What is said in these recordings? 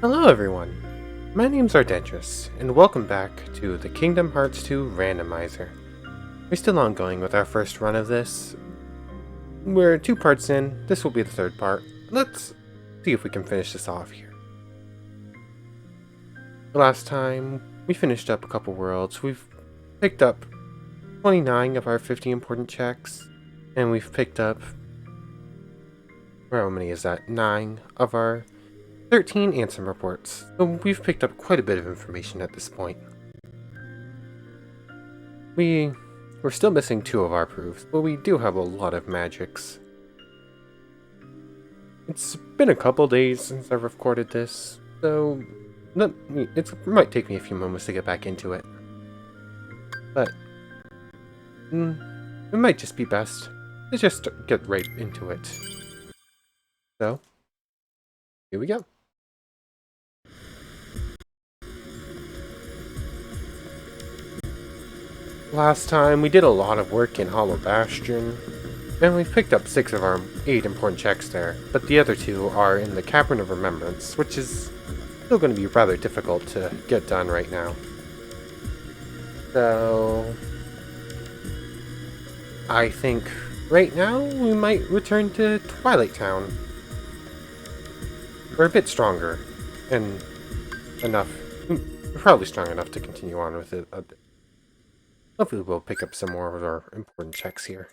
Hello everyone, my name's Ardentris, and welcome back to the Kingdom Hearts 2 Randomizer. We're still ongoing with our first run of this. We're 2 parts in, this will be the 3rd part. Let's see if we can finish this off here. Last time, we finished up a couple worlds. We've picked up 29 of our 50 important checks, and we've picked up, how many is that? 9 of our 13 answer reports, so we've picked up quite a bit of information at this point. We're still missing 2 of our proofs, but we do have a lot of magics. It's been a couple days since I've recorded this, so it might take me a few moments to get back into it. But it might just be best to just get right into it. So, here we go. Last time, we did a lot of work in Hollow Bastion, and we've picked up 6 of our 8 important checks there, but the other 2 are in the Cavern of Remembrance, which is still going to be rather difficult to get done right now. So, I think right now we might return to Twilight Town. We're a bit stronger, and we're probably strong enough to continue on with it a bit. Hopefully we'll pick up some more of our important checks here.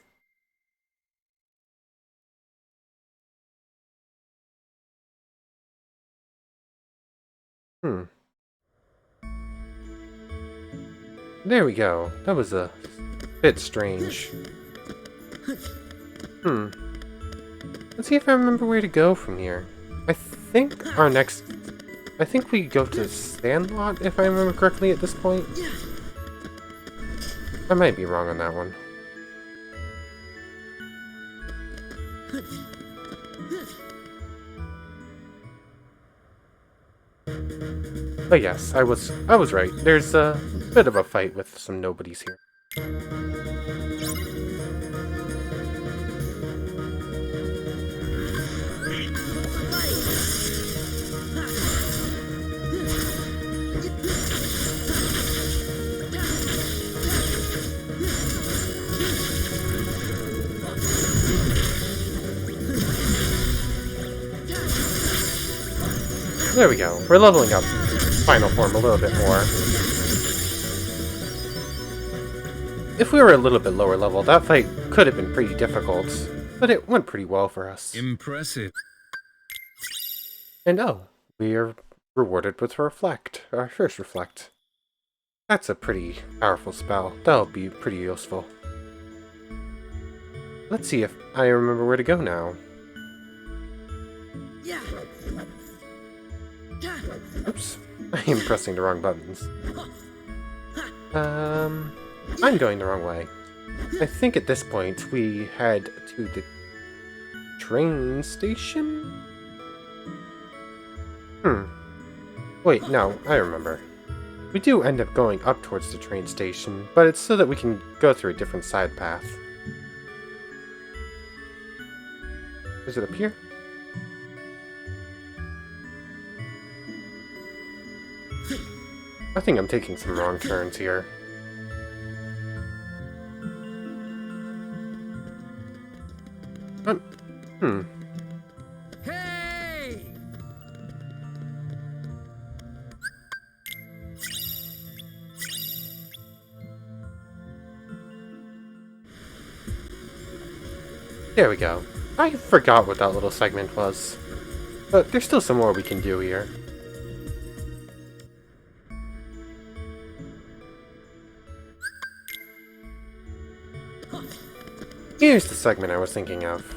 There we go. That was a bit strange. Let's see if I remember where to go from here. I think we go to Sandlot, if I remember correctly at this point. I might be wrong on that one. But yes, I was right. There's a bit of a fight with some nobodies here. There we go. We're leveling up final form a little bit more. If we were a little bit lower level, that fight could have been pretty difficult, but it went pretty well for us. Impressive. And oh, we are rewarded with Reflect, our first Reflect. That's a pretty powerful spell. That'll be pretty useful. Let's see if I remember where to go now. Oops, I am pressing the wrong buttons. I'm going the wrong way. I think at this point we head to the train station? Wait, no, I remember. We do end up going up towards the train station, but it's so that we can go through a different side path. Is it up here? I think I'm taking some wrong turns here. Hey! There we go. I forgot what that little segment was. But there's still some more we can do here. Here's the segment I was thinking of.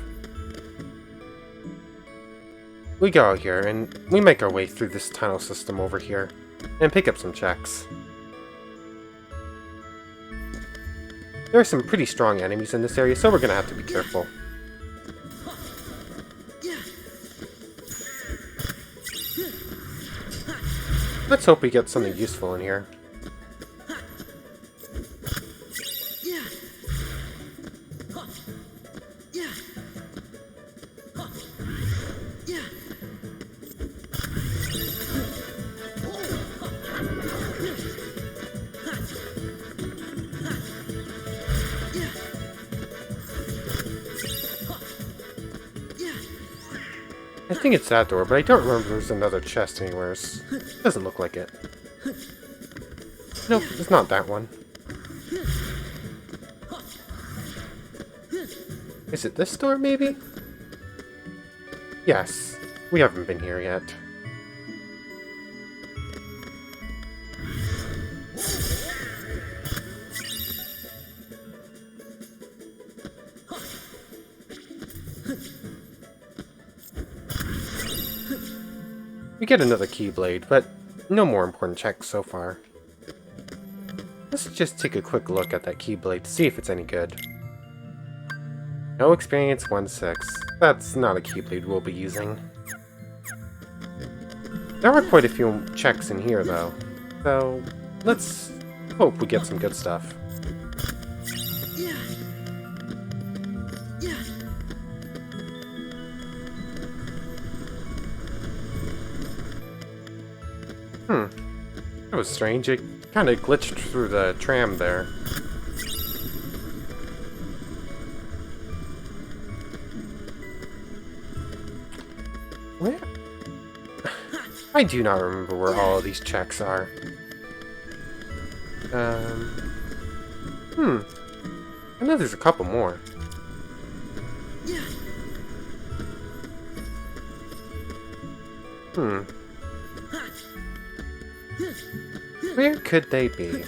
We go out here, and we make our way through this tunnel system over here, and pick up some checks. There are some pretty strong enemies in this area, so we're gonna have to be careful. Let's hope we get something useful in here. I think it's that door, but I don't remember there's another chest anywhere. Doesn't look like it. Nope, it's not that one. Is it this door, maybe? Yes. We haven't been here yet. We get another Keyblade, but no more important checks so far. Let's just take a quick look at that Keyblade to see if it's any good. No experience 1-6. That's not a Keyblade we'll be using. There are quite a few checks in here though, so let's hope we get some good stuff. That was strange. It kind of glitched through the tram there. Where? I do not remember where all of these checks are. I know there's a couple more. Where could they be?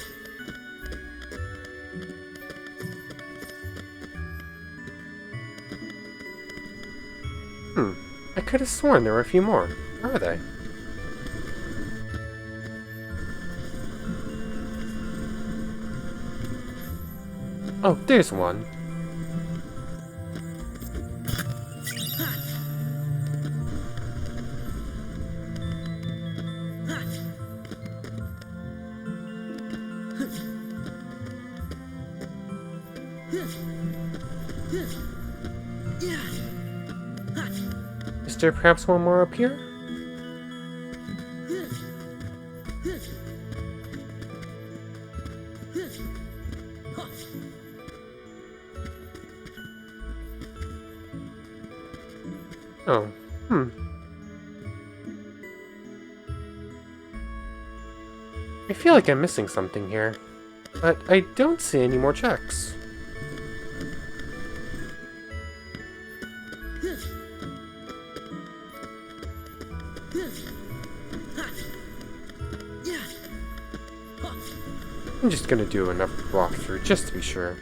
I could have sworn there were a few more. Where are they? Oh, there's one. Is there perhaps one more up here? Oh, I feel like I'm missing something here, but I don't see any more checks. I'm just gonna do another walkthrough just to be sure.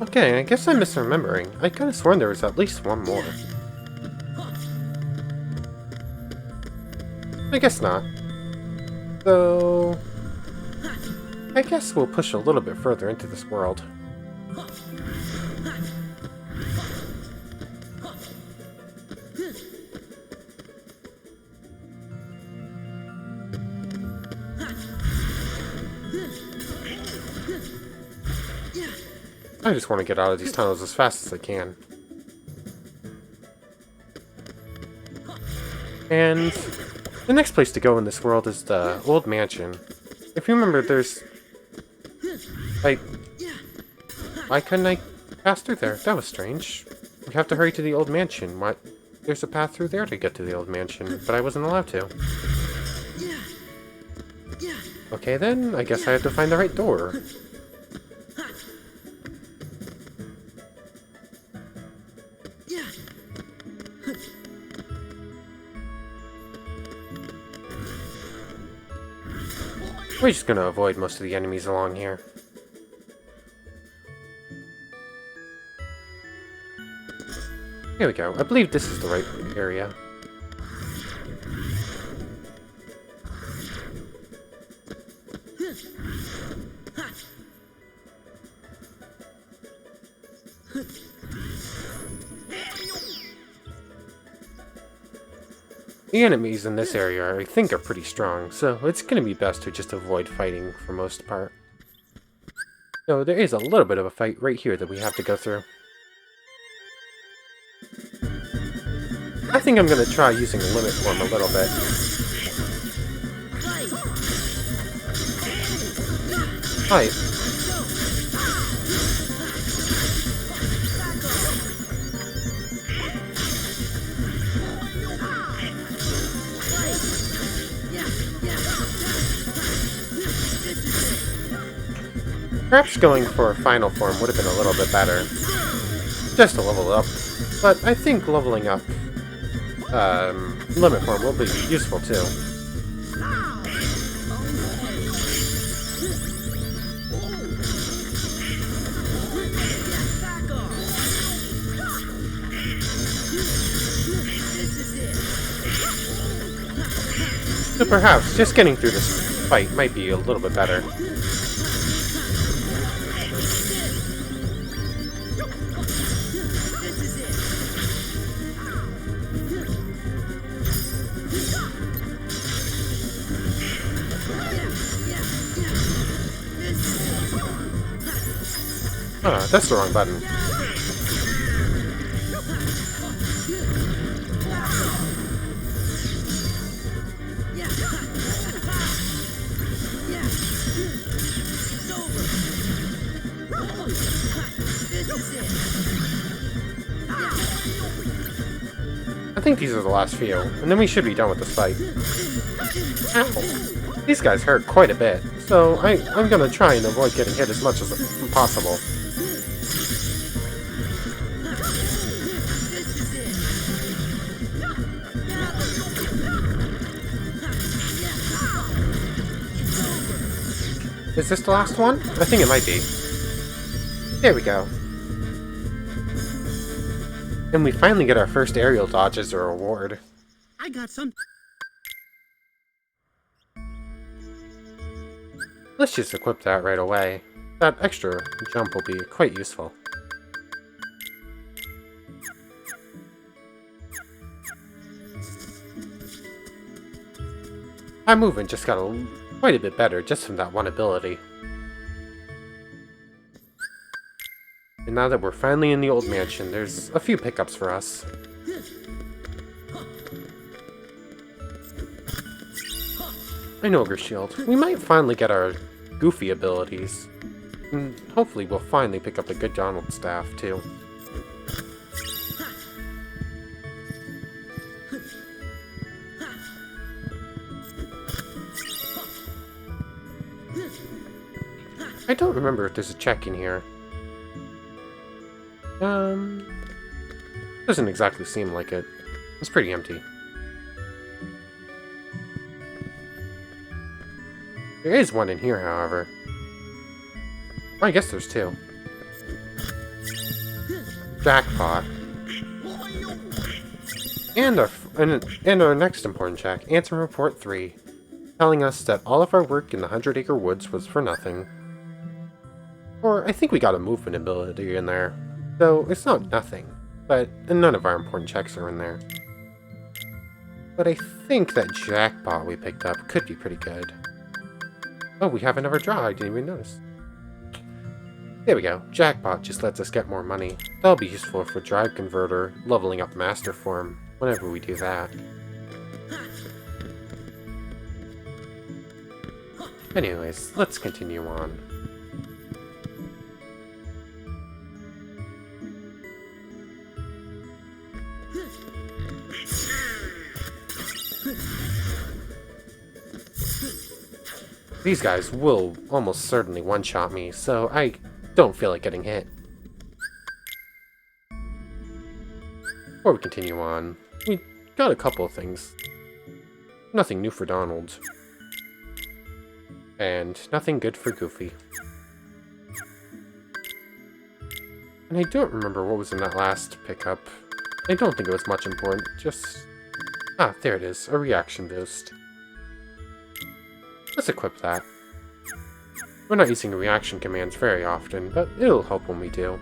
Okay, I guess I'm misremembering. I could have sworn there was at least one more. I guess not. So I guess we'll push a little bit further into this world. I just want to get out of these tunnels as fast as I can. And the next place to go in this world is the old mansion. If you remember, there's... Why couldn't I pass through there? That was strange. We have to hurry to the old mansion. What? There's a path through there to get to the old mansion, but I wasn't allowed to. Okay then, I guess I have to find the right door. We're just gonna avoid most of the enemies along here. Here we go. I believe this is the right area. The enemies in this area, I think, are pretty strong, so it's going to be best to just avoid fighting for most part. Though there is a little bit of a fight right here that we have to go through. I think I'm gonna try using limit form a little bit. Right. Perhaps going for final form would have been a little bit better. Just to level up. But I think leveling up limit form will be useful too. So perhaps just getting through this fight might be a little bit better. Ah, that's the wrong button. I think these are the last few, and then we should be done with this fight. Ow. These guys hurt quite a bit, so I'm gonna try and avoid getting hit as much as possible. Is this the last one? I think it might be. There we go. And we finally get our first aerial dodge as a reward. I got some. Let's just equip that right away. That extra jump will be quite useful. Our movement just got quite a bit better just from that one ability. And now that we're finally in the old mansion, there's a few pickups for us. An Ogre Shield. We might finally get our Goofy abilities. And hopefully we'll finally pick up a good Donald staff, too. I don't remember if there's a check in here. Doesn't exactly seem like it. It's pretty empty. There is one in here, however. Well, I guess there's two. Jackpot. And our next important check, Answer Report 3, telling us that all of our work in the 100 Acre Woods was for nothing. Or, I think we got a movement ability in there. So, it's not nothing, but none of our important checks are in there. But I think that jackpot we picked up could be pretty good. Oh, we have another draw, I didn't even notice. There we go, jackpot just lets us get more money. That'll be useful for Drive Converter, leveling up Master Form, whenever we do that. Anyways, let's continue on. These guys will almost certainly one-shot me, so I don't feel like getting hit. Before we continue on, we got a couple of things. Nothing new for Donald. And nothing good for Goofy. And I don't remember what was in that last pickup. I don't think it was much important, just... Ah, there it is, a reaction boost. Let's equip that. We're not using reaction commands very often, but it'll help when we do.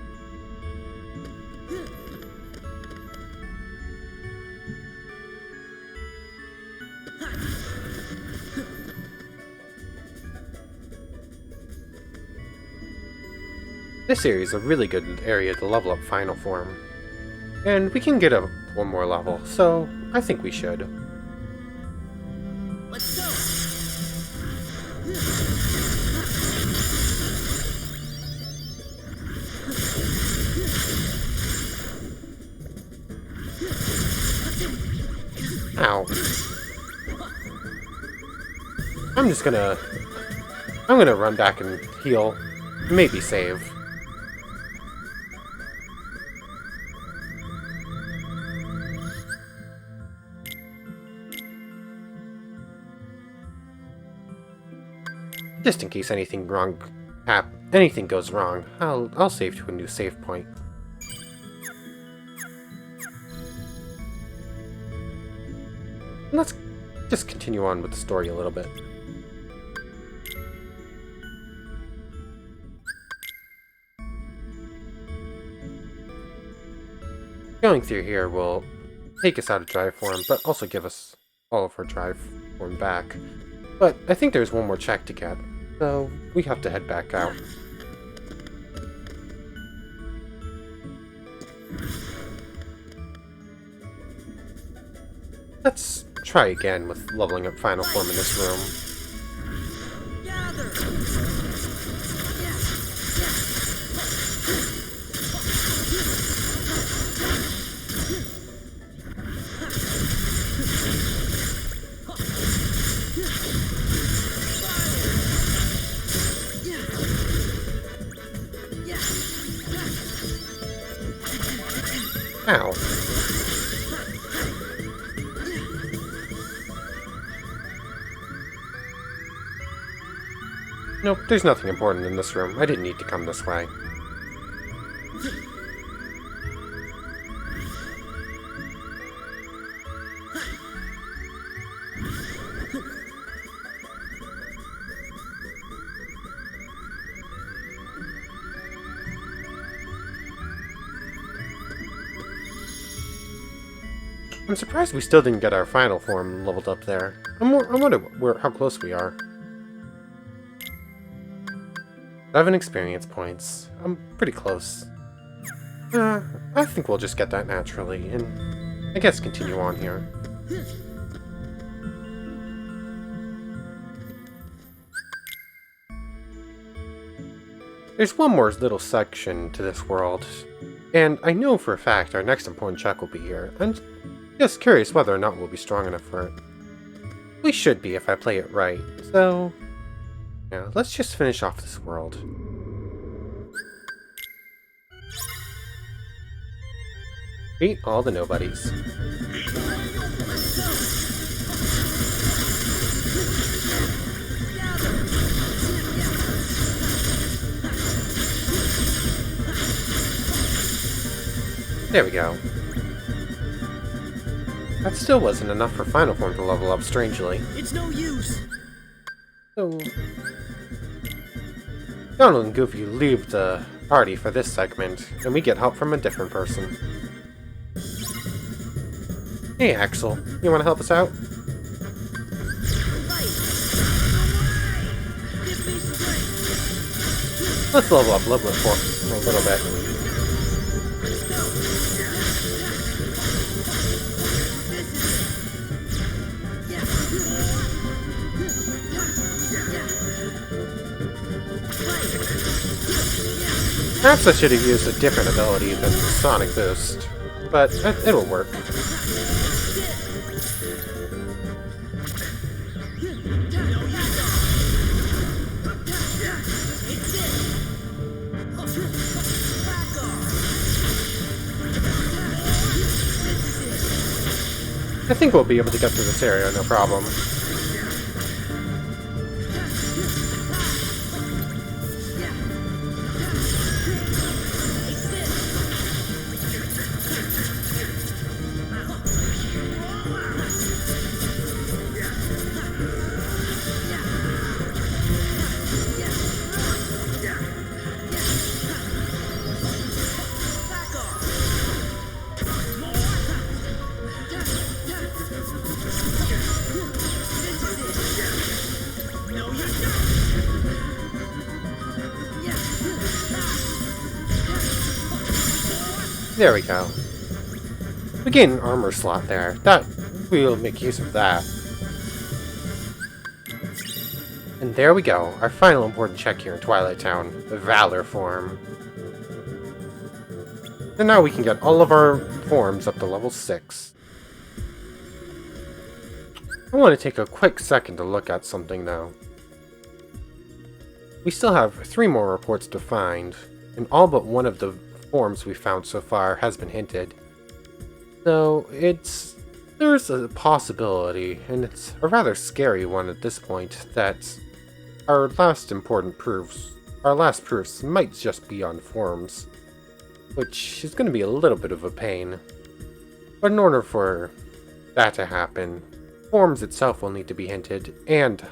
This area is a really good area to level up final form. And we can get up one more level, so I think we should. Let's go. Ow. I'm gonna run back and heal. Maybe save. Just in case anything goes wrong, I'll save to a new save point. Let's just continue on with the story a little bit. Going through here will take us out of drive form, but also give us all of our drive form back. But I think there's one more check to get, so we have to head back out. Let's try again with leveling up final form in this room. Ow. Nope, there's nothing important in this room. I didn't need to come this way. I'm surprised we still didn't get our final form leveled up there. I wonder how close we are. 7 experience points. I'm pretty close. I think we'll just get that naturally, and I guess continue on here. There's one more little section to this world, and I know for a fact our next important check will be here. I'm just curious whether or not we'll be strong enough for it. We should be if I play it right, so yeah, let's just finish off this world. Beat all the nobodies. There we go. That still wasn't enough for final form to level up, strangely. It's no use. So Donald and Goofy leave the party for this segment, and we get help from a different person. Hey Axel, you want to help us out? Let's level up a little bit for a little bit. Perhaps I should have used a different ability than Sonic Boost, but it'll work. I think we'll be able to get through this area, no problem. There we go. We gain an armor slot there. We'll make use of that. And there we go, our final important check here in Twilight Town, the Valor form. And now we can get all of our forms up to level 6. I want to take a quick second to look at something though. We still have 3 more reports to find, and all but one of the forms we found so far has been hinted. So there's a possibility, and it's a rather scary one at this point, that our last proofs might just be on forms, which is going to be a little bit of a pain. But in order for that to happen, forms itself will need to be hinted, and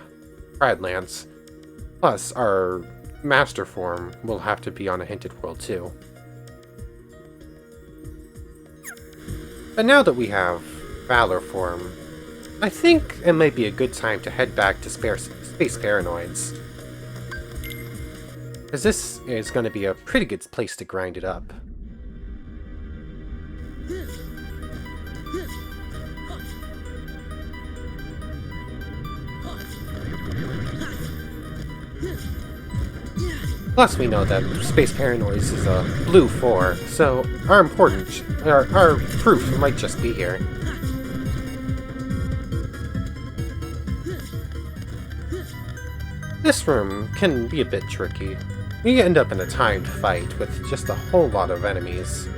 Lance. Plus, our master form will have to be on a hinted world too. But now that we have Valor form, I think it might be a good time to head back to Space Paranoids. Because this is going to be a pretty good place to grind it up. Plus, we know that Space Paranoids is a blue 4, so our proof might just be here. This room can be a bit tricky. We end up in a timed fight with just a whole lot of enemies.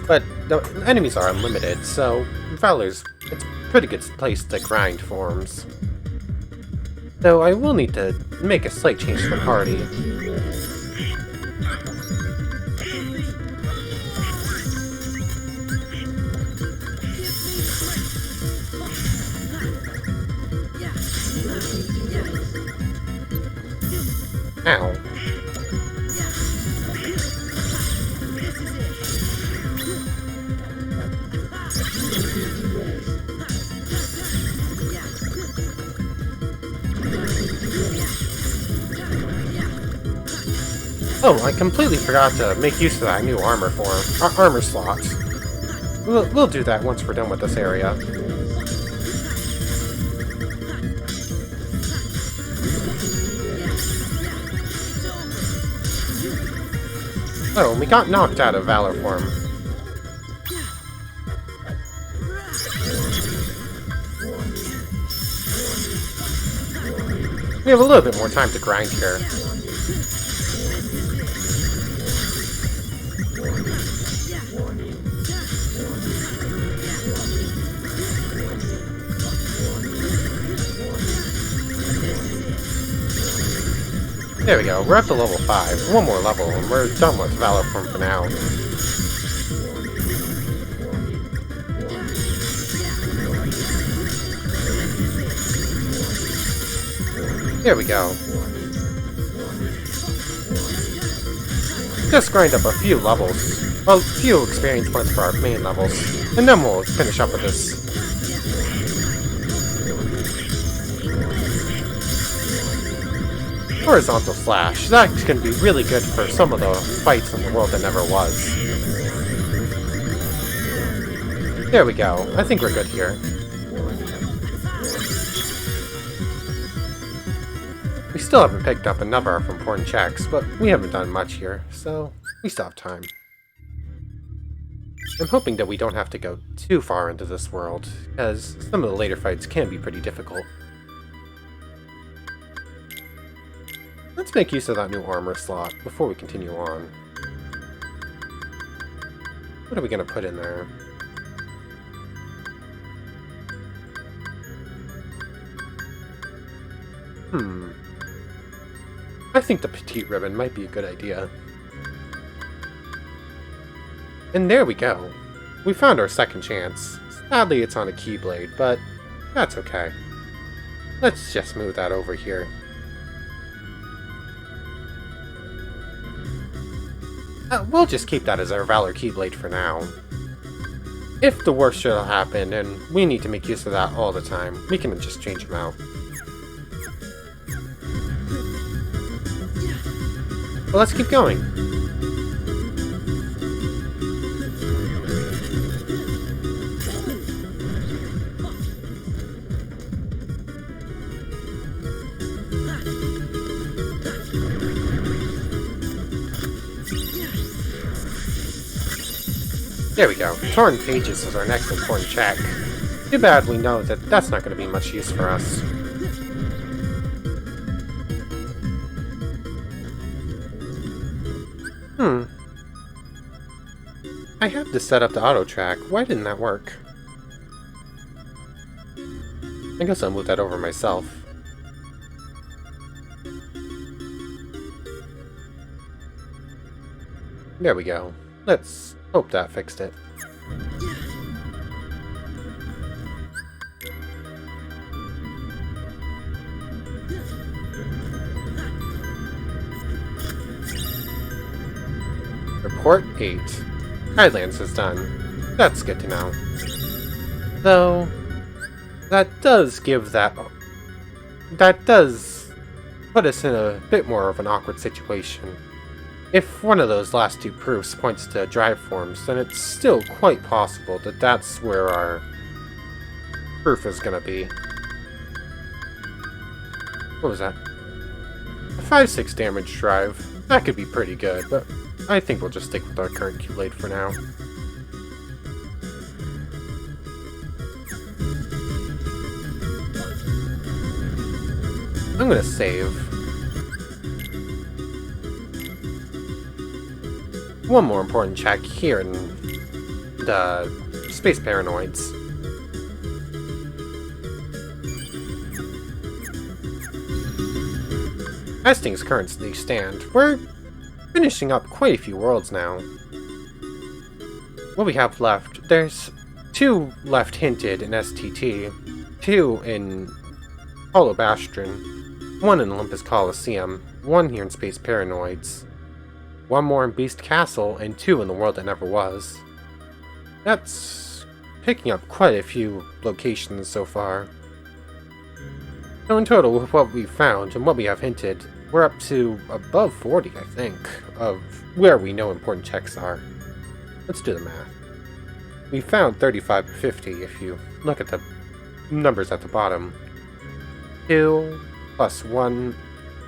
But the enemies are unlimited, so it's a pretty good place to grind forms. Though I will need to make a slight change to the party. Ow. Oh, I completely forgot to make use of that new armor slot. We'll do that once we're done with this area. Oh, we got knocked out of Valor form. We have a little bit more time to grind here. There we go, we're up to level 5. One more level, and we're done with Valor form for now. There we go. Just grind up a few levels. Well, a few experience points for our main levels. And then we'll finish up with this. Horizontal Slash. That can be really good for some of the fights in the world that never was. There we go. I think we're good here. We still haven't picked up another of our important checks, but we haven't done much here, so we still have time. I'm hoping that we don't have to go too far into this world, as some of the later fights can be pretty difficult. Let's make use of that new armor slot before we continue on. What are we going to put in there? I think the petite ribbon might be a good idea. And there we go. We found our second chance. Sadly, it's on a keyblade, but that's okay. Let's just move that over here. We'll just keep that as our Valor Keyblade for now. If the worst should happen, and we need to make use of that all the time, we can just change them out. But let's keep going. There we go. Torn pages is our next important check. Too bad we know that that's not going to be much use for us. I have this set up to auto-track. Why didn't that work? I guess I'll move that over myself. There we go. Let's hope that fixed it. Report 8. Highlands is done. That's good to know. Though, that does put us in a bit more of an awkward situation. If one of those last two proofs points to drive forms, then it's still quite possible that that's where our proof is gonna be. What was that? A 5-6 damage drive. That could be pretty good, but I think we'll just stick with our current Q-Blade for now. I'm gonna save. One more important check here in the Space Paranoids. As things currently stand, we're finishing up quite a few worlds now. What we have left, there's 2 left hinted in STT, 2 in Hollow Bastion, 1 in Olympus Coliseum, 1 here in Space Paranoids, 1 more in Beast Castle, and 2 in the world that never was. That's picking up quite a few locations so far. So in total, with what we've found and what we have hinted, we're up to above 40, I think, of where we know important checks are. Let's do the math. We found 35 to 50 if you look at the numbers at the bottom. 2 plus 1,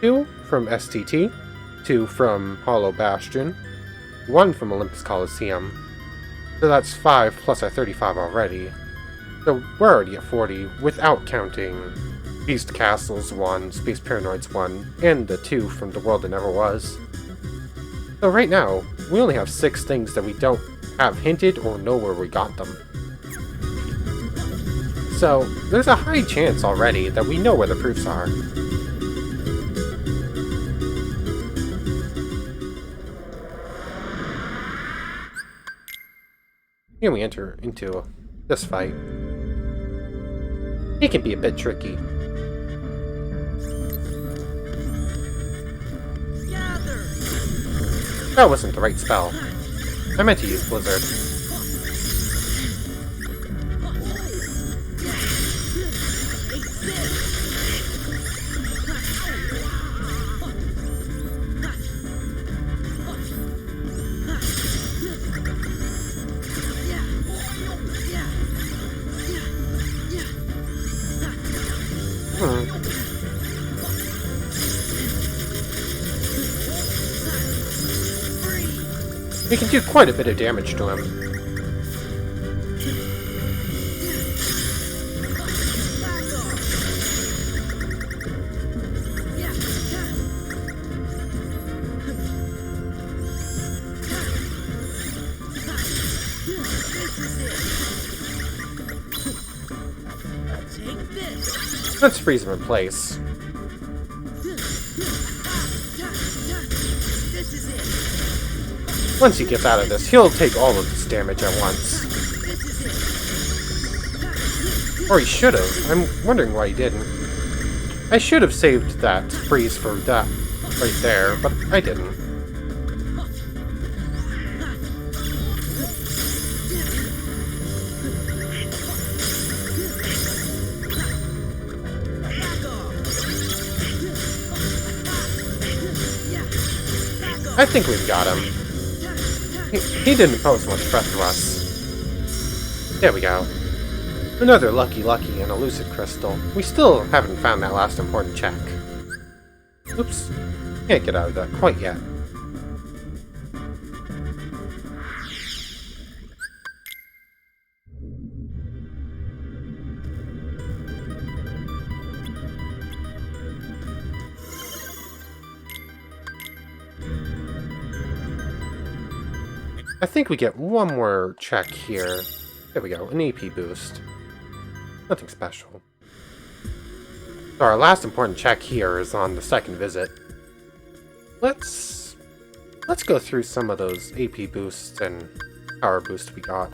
2 from STT, 2 from Hollow Bastion, 1 from Olympus Coliseum. So that's 5 plus our 35 already. So we're already at 40 without counting Beast Castles 1, Space Paranoids 1, and the 2 from The World That Never Was. So right now, we only have 6 things that we don't have hinted or know where we got them. So there's a high chance already that we know where the proofs are. Here we enter into this fight. It can be a bit tricky. That wasn't the right spell. I meant to use Blizzard. We can do quite a bit of damage to him. Let's freeze him in place. Once he gets out of this, he'll take all of this damage at once. Or he should have. I'm wondering why he didn't. I should have saved that freeze for that right there, but I didn't. I think we've got him. He didn't pose much threat to us. There we go. Another lucky and a lucid crystal. We still haven't found that last important check. Oops. Can't get out of that quite yet. I think we get one more check here. There we go, an AP boost. Nothing special. So our last important check here is on the second visit. Let's go through some of those AP boosts and power boosts we got.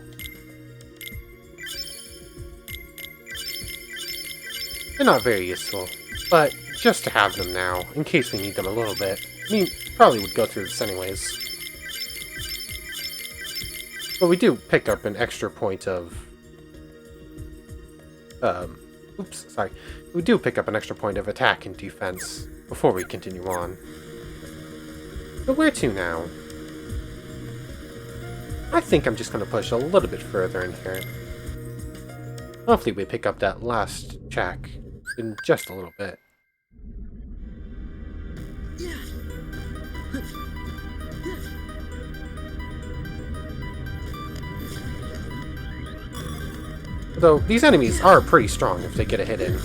They're not very useful, but just to have them now, in case we need them a little bit. I mean, probably would go through this anyways. But we do pick up an extra point of... oops, sorry. We do pick up an extra point of attack and defense before we continue on. But where to now? I think I'm just going to push a little bit further in here. Hopefully we pick up that last check in just a little bit. Though these enemies are pretty strong if they get a hit in.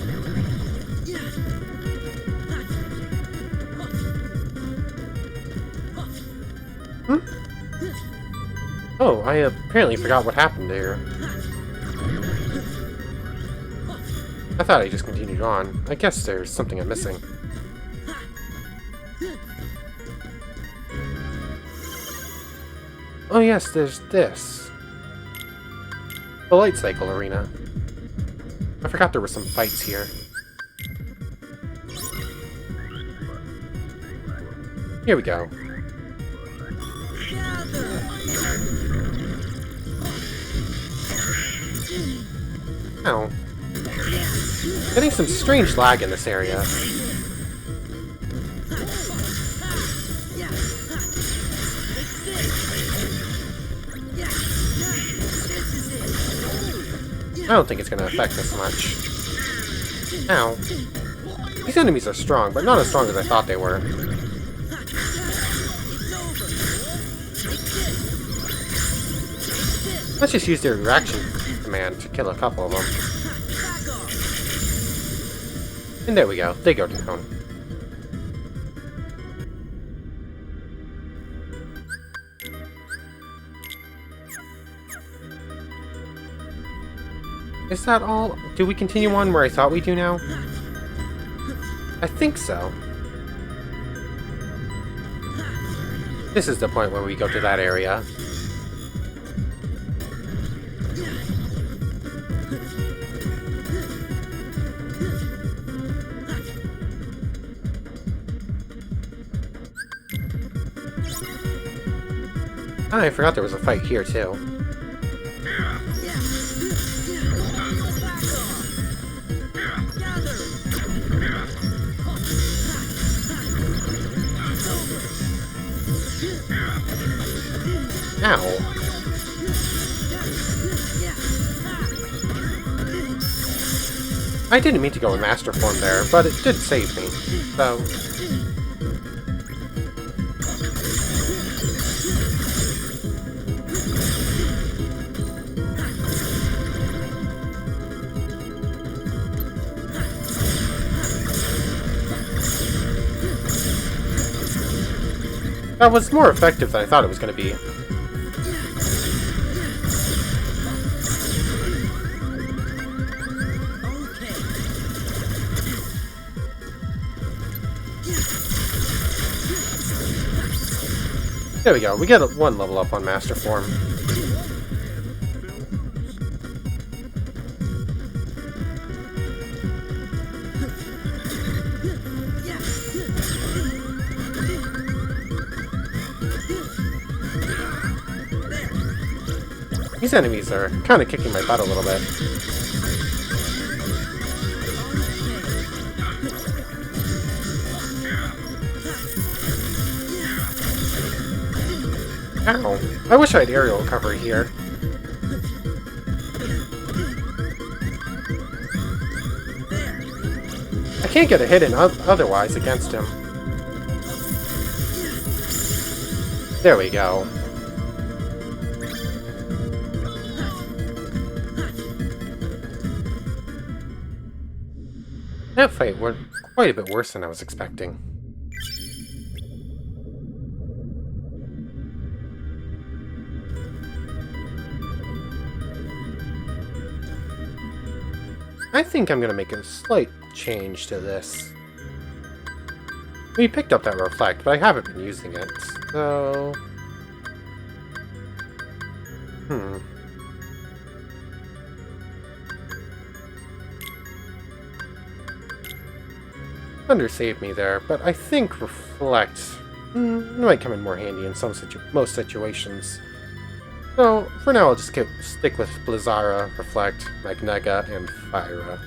Oh, I apparently forgot what happened there. I thought I just continued on. I guess there's something I'm missing. Oh yes, there's this. The light cycle arena. I forgot there were some fights here. Here we go. Ow. Getting some strange lag in this area. I don't think it's going to affect us much. Ow. These enemies are strong, but not as strong as I thought they were. Let's just use their reaction command to kill a couple of them. And there we go, they go down. Is that all? Do we continue on where I thought we do now? I think so. This is the point where we go to that area. I forgot there was a fight here, too. Ow. I didn't mean to go in Master Form there, but it did save me, so... That was more effective than I thought it was going to be. There we go, we get one level up on Master Form. These enemies are kind of kicking my butt a little bit. Ow. I wish I had aerial recovery here. I can't get a hit in otherwise against him. There we go. That fight went quite a bit worse than I was expecting. I think I'm gonna make a slight change to this. We picked up that reflect, but I haven't been using it, so... Thunder saved me there, but I think reflect might come in more handy in most situations. So, for now I'll just stick with Blizzara, Reflect, Magnega, and Fyra.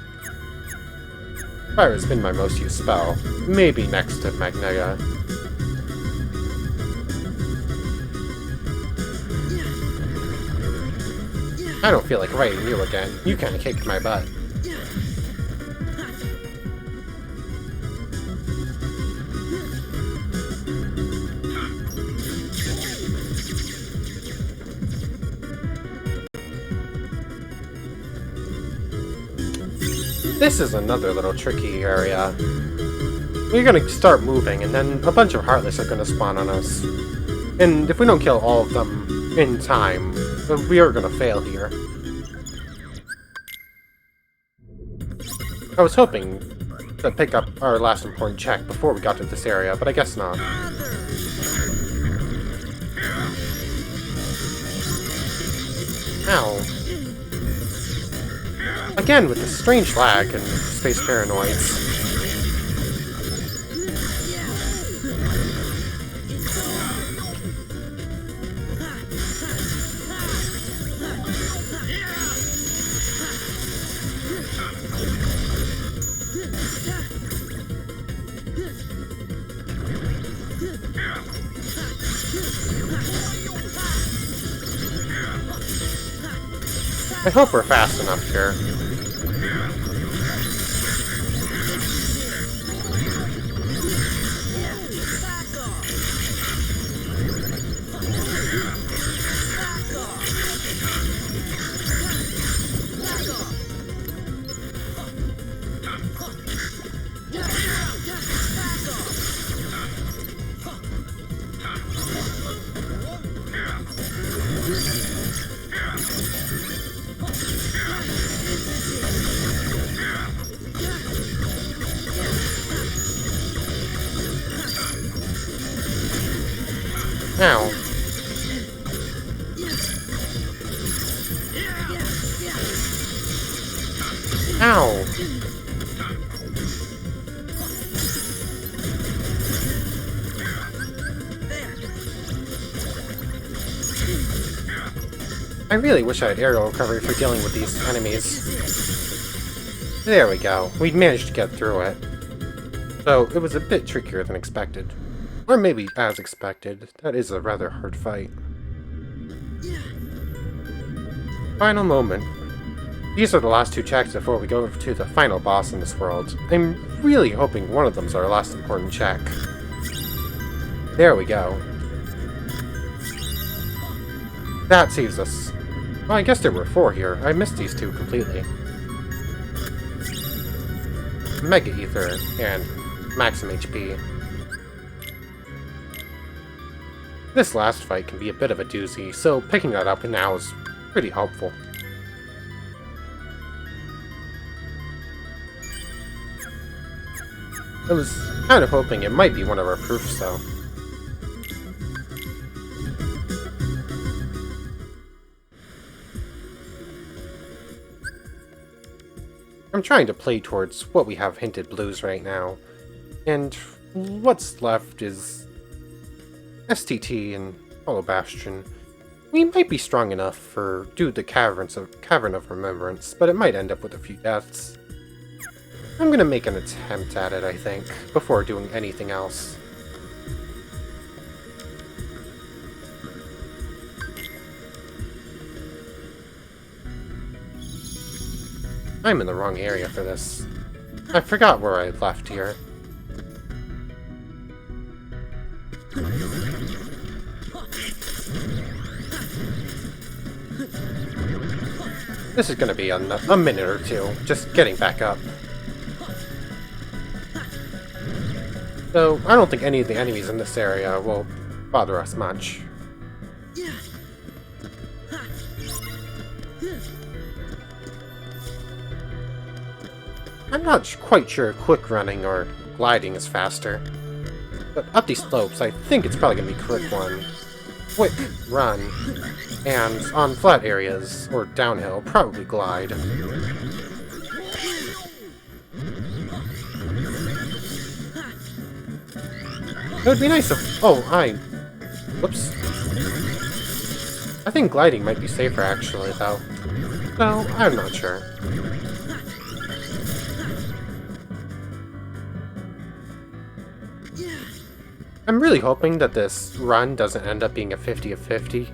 Fyra's been my most used spell, maybe next to Magnega. I don't feel like writing you again. You kinda kicked my butt. This is another little tricky area. We're gonna start moving, and then a bunch of Heartless are gonna spawn on us. And if we don't kill all of them in time, we are gonna fail here. I was hoping to pick up our last important check before we got to this area, but I guess not. Ow. Again, with the strange lag and space paranoids. I hope we're fast enough here. Ow. Ow. I really wish I had aerial recovery for dealing with these enemies. There we go. We managed to get through it. So, it was a bit trickier than expected. Or maybe as expected. That is a rather hard fight. Final moment. These are the last two checks before we go to the final boss in this world. I'm really hoping one of them's our last important check. There we go. That saves us. Well, I guess there were 4 here. I missed these 2 completely. Mega Ether and Maxim HP. This last fight can be a bit of a doozy, so picking that up now is pretty helpful. I was kind of hoping it might be one of our proofs, though. I'm trying to play towards what we have hinted blues right now, and what's left is STT and Hollow Bastion. We might be strong enough for do the Cavern of Remembrance, but it might end up with a few deaths. I'm gonna make an attempt at it, I think, before doing anything else. I'm in the wrong area for this. I forgot where I left here. This is gonna be a minute or 2, just getting back up. So, I don't think any of the enemies in this area will bother us much. I'm not quite sure quick running or gliding is faster. But up these slopes, I think it's probably going to be quick run. And on flat areas, or downhill, probably glide. It would be nice if... Oh, whoops. I think gliding might be safer, actually, though. No, I'm not sure. I'm really hoping that this run doesn't end up being a 50 of 50.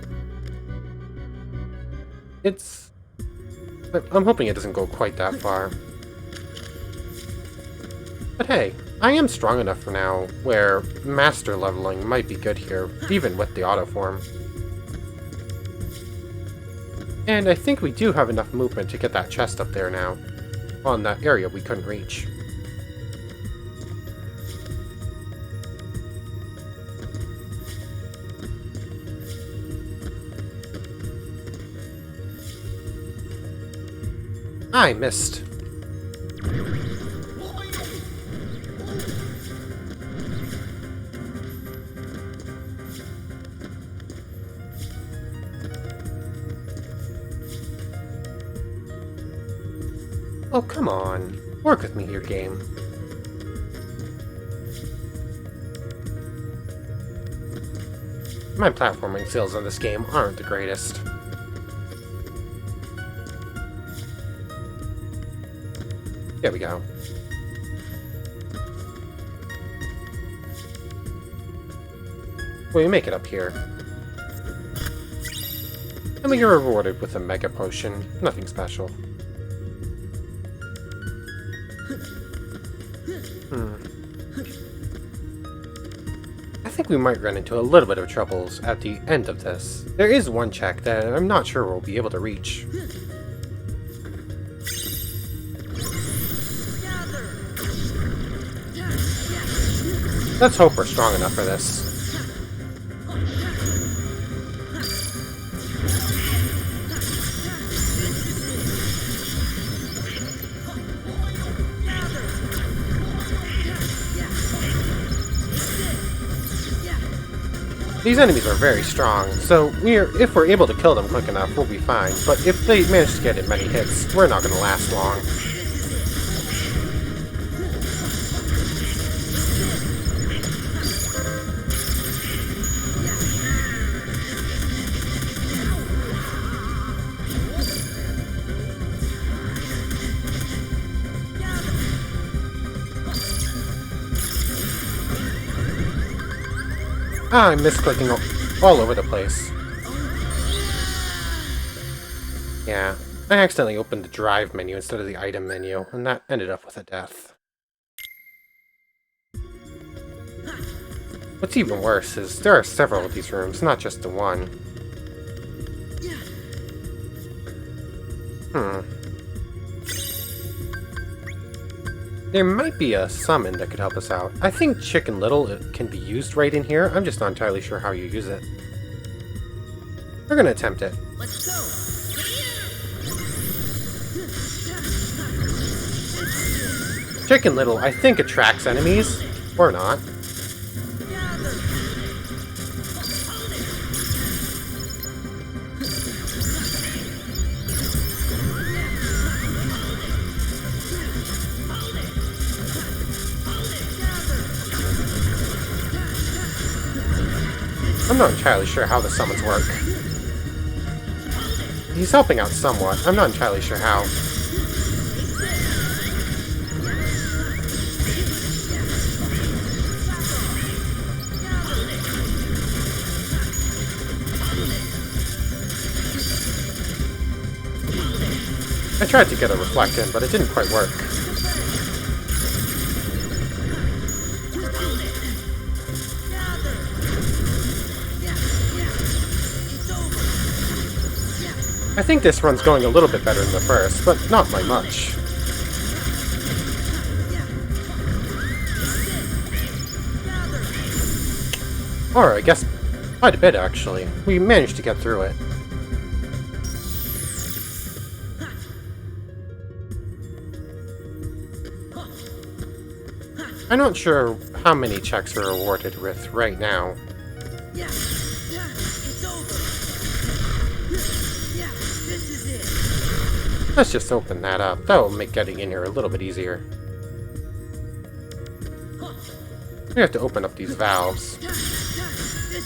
I'm hoping it doesn't go quite that far. But hey, I am strong enough for now where master leveling might be good here, even with the auto form. And I think we do have enough movement to get that chest up there now, on that area we couldn't reach. I missed. Oh, come on. Work with me here, game. My platforming skills in this game aren't the greatest. There we go. We make it up here. And we are rewarded with a Mega Potion. Nothing special. I think we might run into a little bit of troubles at the end of this. There is one check that I'm not sure we'll be able to reach. Let's hope we're strong enough for this. These enemies are very strong, so if we're able to kill them quick enough, we'll be fine. But if they manage to get in many hits, we're not going to last long. I'm misclicking all over the place. Yeah, I accidentally opened the drive menu instead of the item menu, and that ended up with a death. What's even worse is there are several of these rooms, not just the one. There might be a summon that could help us out. I think Chicken Little can be used right in here. I'm just not entirely sure how you use it. We're gonna attempt it. Let's go. Chicken Little, I think, attracts enemies. Or not. I'm not entirely sure how the summons work. He's helping out somewhat. I'm not entirely sure how. I tried to get a reflect in, but it didn't quite work. I think this run's going a little bit better than the first, but not by much. Or I guess quite a bit, actually. We managed to get through it. I'm not sure how many checks we're awarded with right now. Yeah, it's over. Yeah, this is it. Let's just open that up. That will make getting in here a little bit easier. We have to open up these valves. This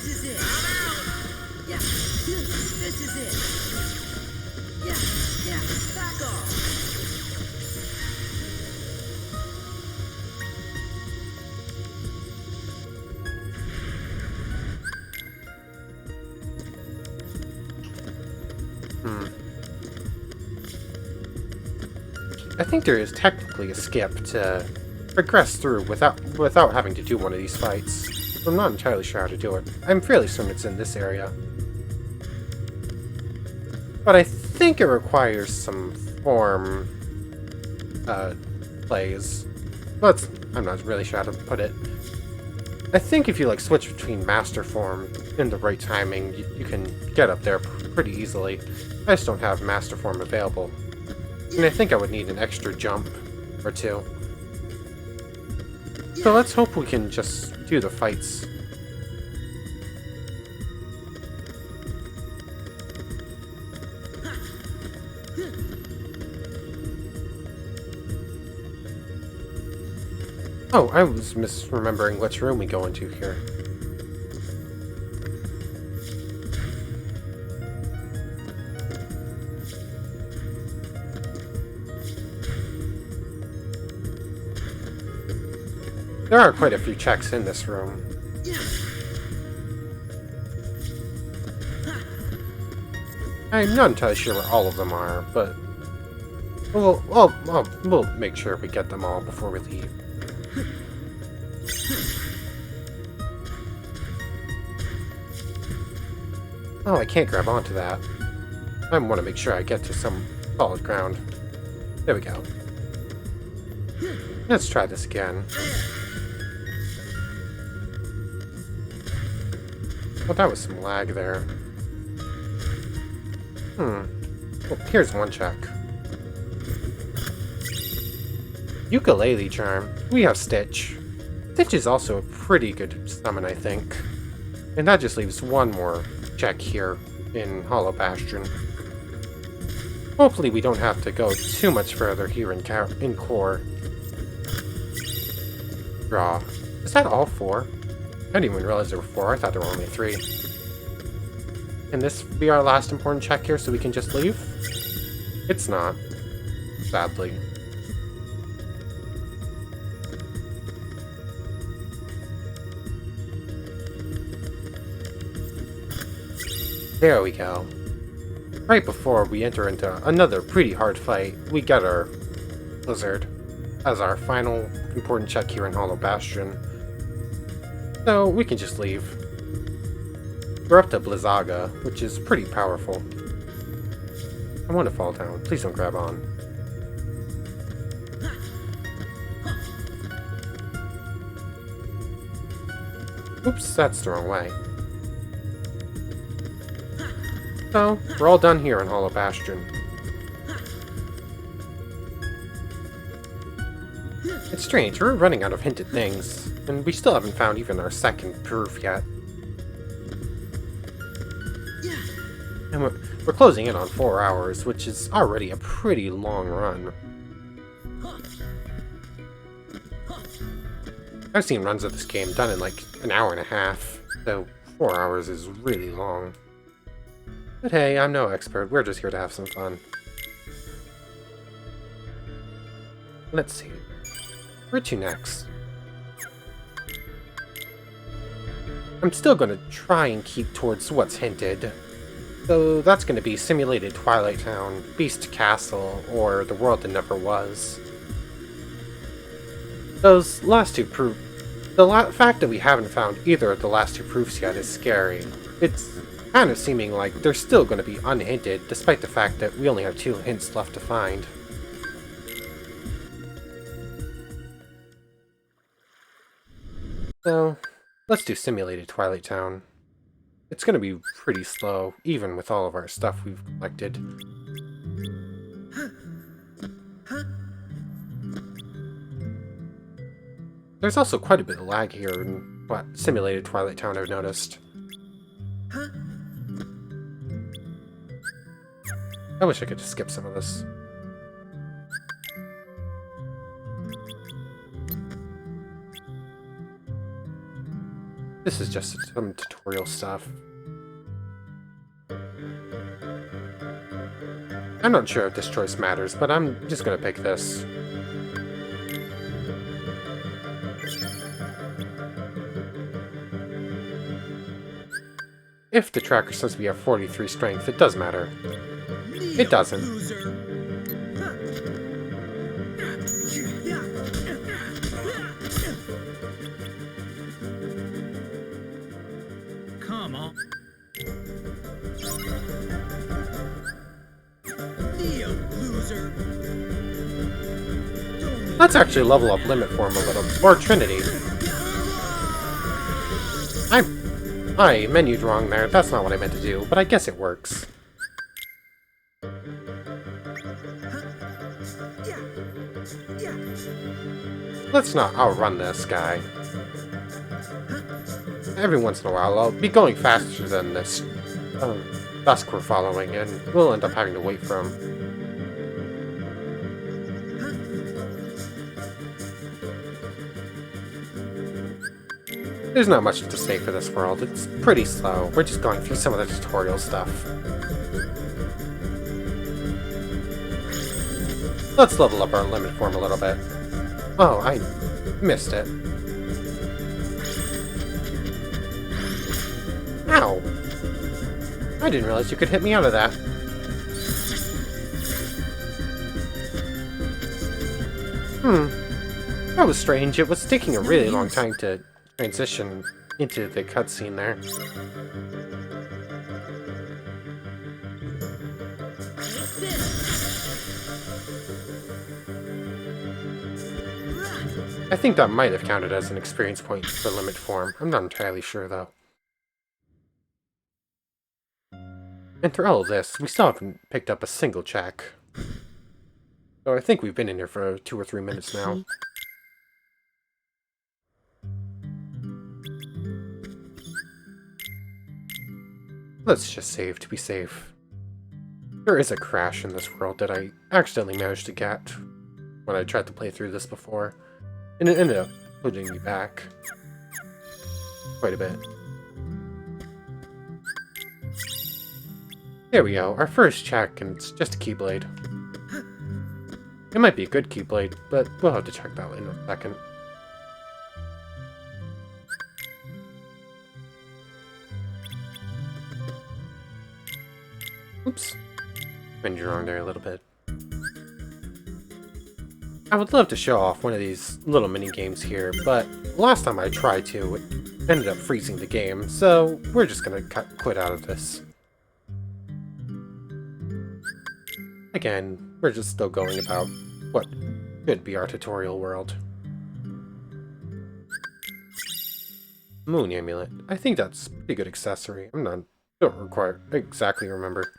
is it. Yeah, this is it. Yeah, back off. I think there is technically a skip to progress through without having to do one of these fights. I'm not entirely sure how to do it. I'm fairly certain it's in this area. But I think it requires some form plays. But I'm not really sure how to put it. I think if you like switch between master form in the right timing, you can get up there pretty easily. I just don't have master form available. And I think I would need an extra jump or two. So let's hope we can just do the fights. Oh, I was misremembering which room we go into here. There are quite a few checks in this room. I'm not entirely sure where all of them are, but we'll make sure we get them all before we leave. Oh, I can't grab onto that. I want to make sure I get to some solid ground. There we go. Let's try this again. Well, that was some lag there. Well, here's one check. Ukulele charm. We have Stitch. Stitch is also a pretty good summon, I think. And that just leaves one more check here in Hollow Bastion. Hopefully we don't have to go too much further here in Core. Draw. Is that all 4? I didn't even realize there were 4. I thought there were only 3. Can this be our last important check here so we can just leave? It's not. Sadly. There we go. Right before we enter into another pretty hard fight, we get our Blizzard as our final important check here in Hollow Bastion. So we can just leave. We're up to Blizzaga, which is pretty powerful. I want to fall down. Please don't grab on. Oops, that's the wrong way. So, we're all done here in Hollow Bastion. It's strange, we're running out of hinted things, and we still haven't found even our second proof yet. And we're closing in on 4 hours, which is already a pretty long run. I've seen runs of this game done in like an hour and a half, so 4 hours is really long. But hey, I'm no expert, we're just here to have some fun. Let's see. Where to next? I'm still gonna try and keep towards what's hinted. So that's gonna be Simulated Twilight Town, Beast Castle, or The World That Never Was. Those last two proofs... The fact that we haven't found either of the last two proofs yet is scary. It's kind of seeming like they're still going to be unhinted, despite the fact that we only have 2 hints left to find. So, let's do Simulated Twilight Town. It's going to be pretty slow, even with all of our stuff we've collected. There's also quite a bit of lag here in what simulated Twilight Town I've noticed. Huh? I wish I could just skip some of this. This is just some tutorial stuff. I'm not sure if this choice matters, but I'm just gonna pick this. If the tracker says we have 43 strength, it does matter. It doesn't. Loser. Come on. Neo, loser. Let's actually level up Limit Form a little. Or Trinity. I menued wrong there. That's not what I meant to do, but I guess it works. Let's not outrun this guy. Every once in a while, I'll be going faster than this dusk we're following, and we'll end up having to wait for him. There's not much to say for this world. It's pretty slow. We're just going through some of the tutorial stuff. Let's level up our limit form a little bit. Oh, I missed it. Ow! I didn't realize you could hit me out of that. That was strange. It was taking a really long time to transition into the cutscene there. I think that might have counted as an experience point for limit form. I'm not entirely sure, though. And through all of this, we still haven't picked up a single check. So I think we've been in here for 2 or 3 minutes now. Let's just save to be safe. There is a crash in this world that I accidentally managed to get when I tried to play through this before, and it ended up putting me back quite a bit. There we go, our first check, and it's just a Keyblade. It might be a good Keyblade, but we'll have to check that in a second. Oops. Went wrong there a little bit. I would love to show off one of these little mini games here, but last time I tried to, it ended up freezing the game, so we're just gonna quit out of this. Again, we're just still going about what could be our tutorial world. Moon Amulet. I think that's a pretty good accessory. Don't exactly remember.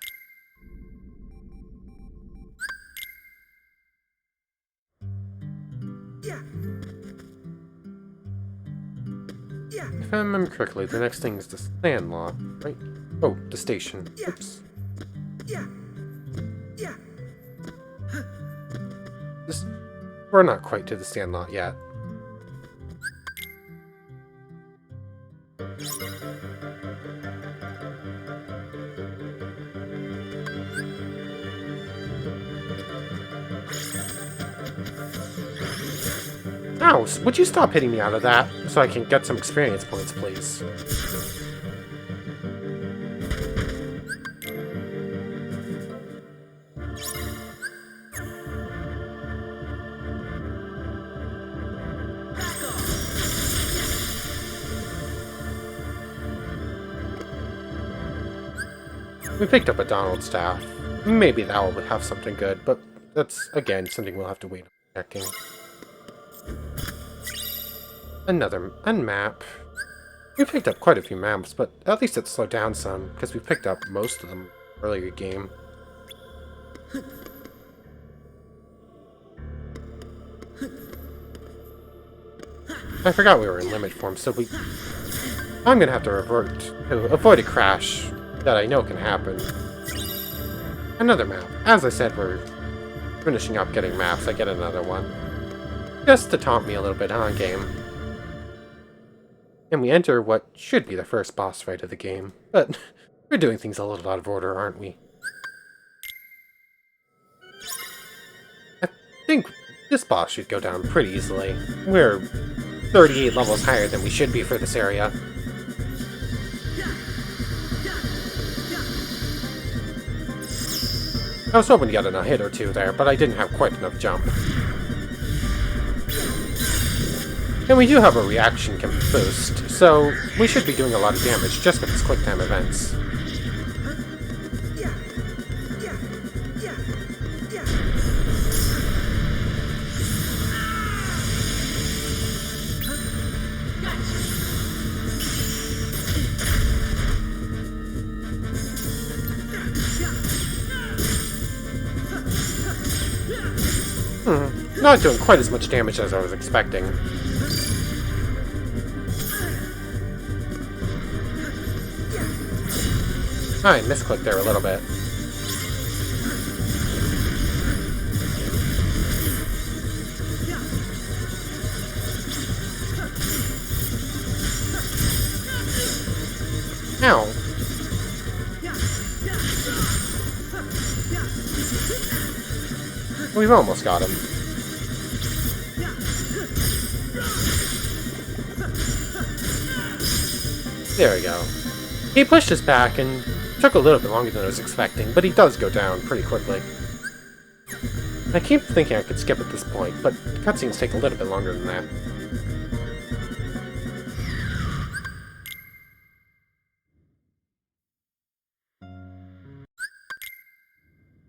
If I remember correctly, the next thing is the Sandlot, right? Oh, the station. Oops. We're not quite to the Sandlot yet. Ow! Would you stop hitting me out of that so I can get some experience points, please? We picked up a Donald staff. Maybe that will have something good, but that's, again, something we'll have to wait on checking. Another map. We picked up quite a few maps, but at least it slowed down some, because we picked up most of them earlier game. I forgot we were in limit form, so I'm gonna have to revert to avoid a crash that I know can happen. Another map. As I said, we're finishing up getting maps. I get another one. Just to taunt me a little bit on game. And we enter what should be the first boss fight of the game. But we're doing things a little out of order, aren't we? I think this boss should go down pretty easily. We're 38 levels higher than we should be for this area. I was hoping to get a hit or two there, but I didn't have quite enough jump. And we do have a reaction boost, so we should be doing a lot of damage just with its quick time events. Not doing quite as much damage as I was expecting. I misclicked there a little bit. Ow. We've almost got him. There we go. He pushed us back and took a little bit longer than I was expecting, but he does go down pretty quickly. I keep thinking I could skip at this point, but cutscenes take a little bit longer than that.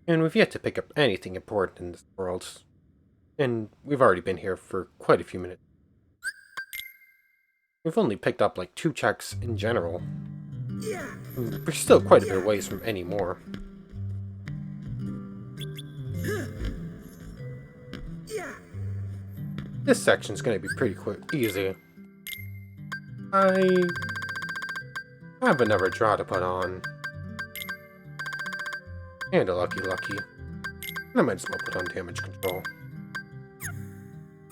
And we've yet to pick up anything important in this world. And we've already been here for quite a few minutes. We've only picked up like 2 checks in general. We're still quite a bit away from any more. This section's gonna be pretty easy. I have another draw to put on. And a lucky. I might as well put on damage control.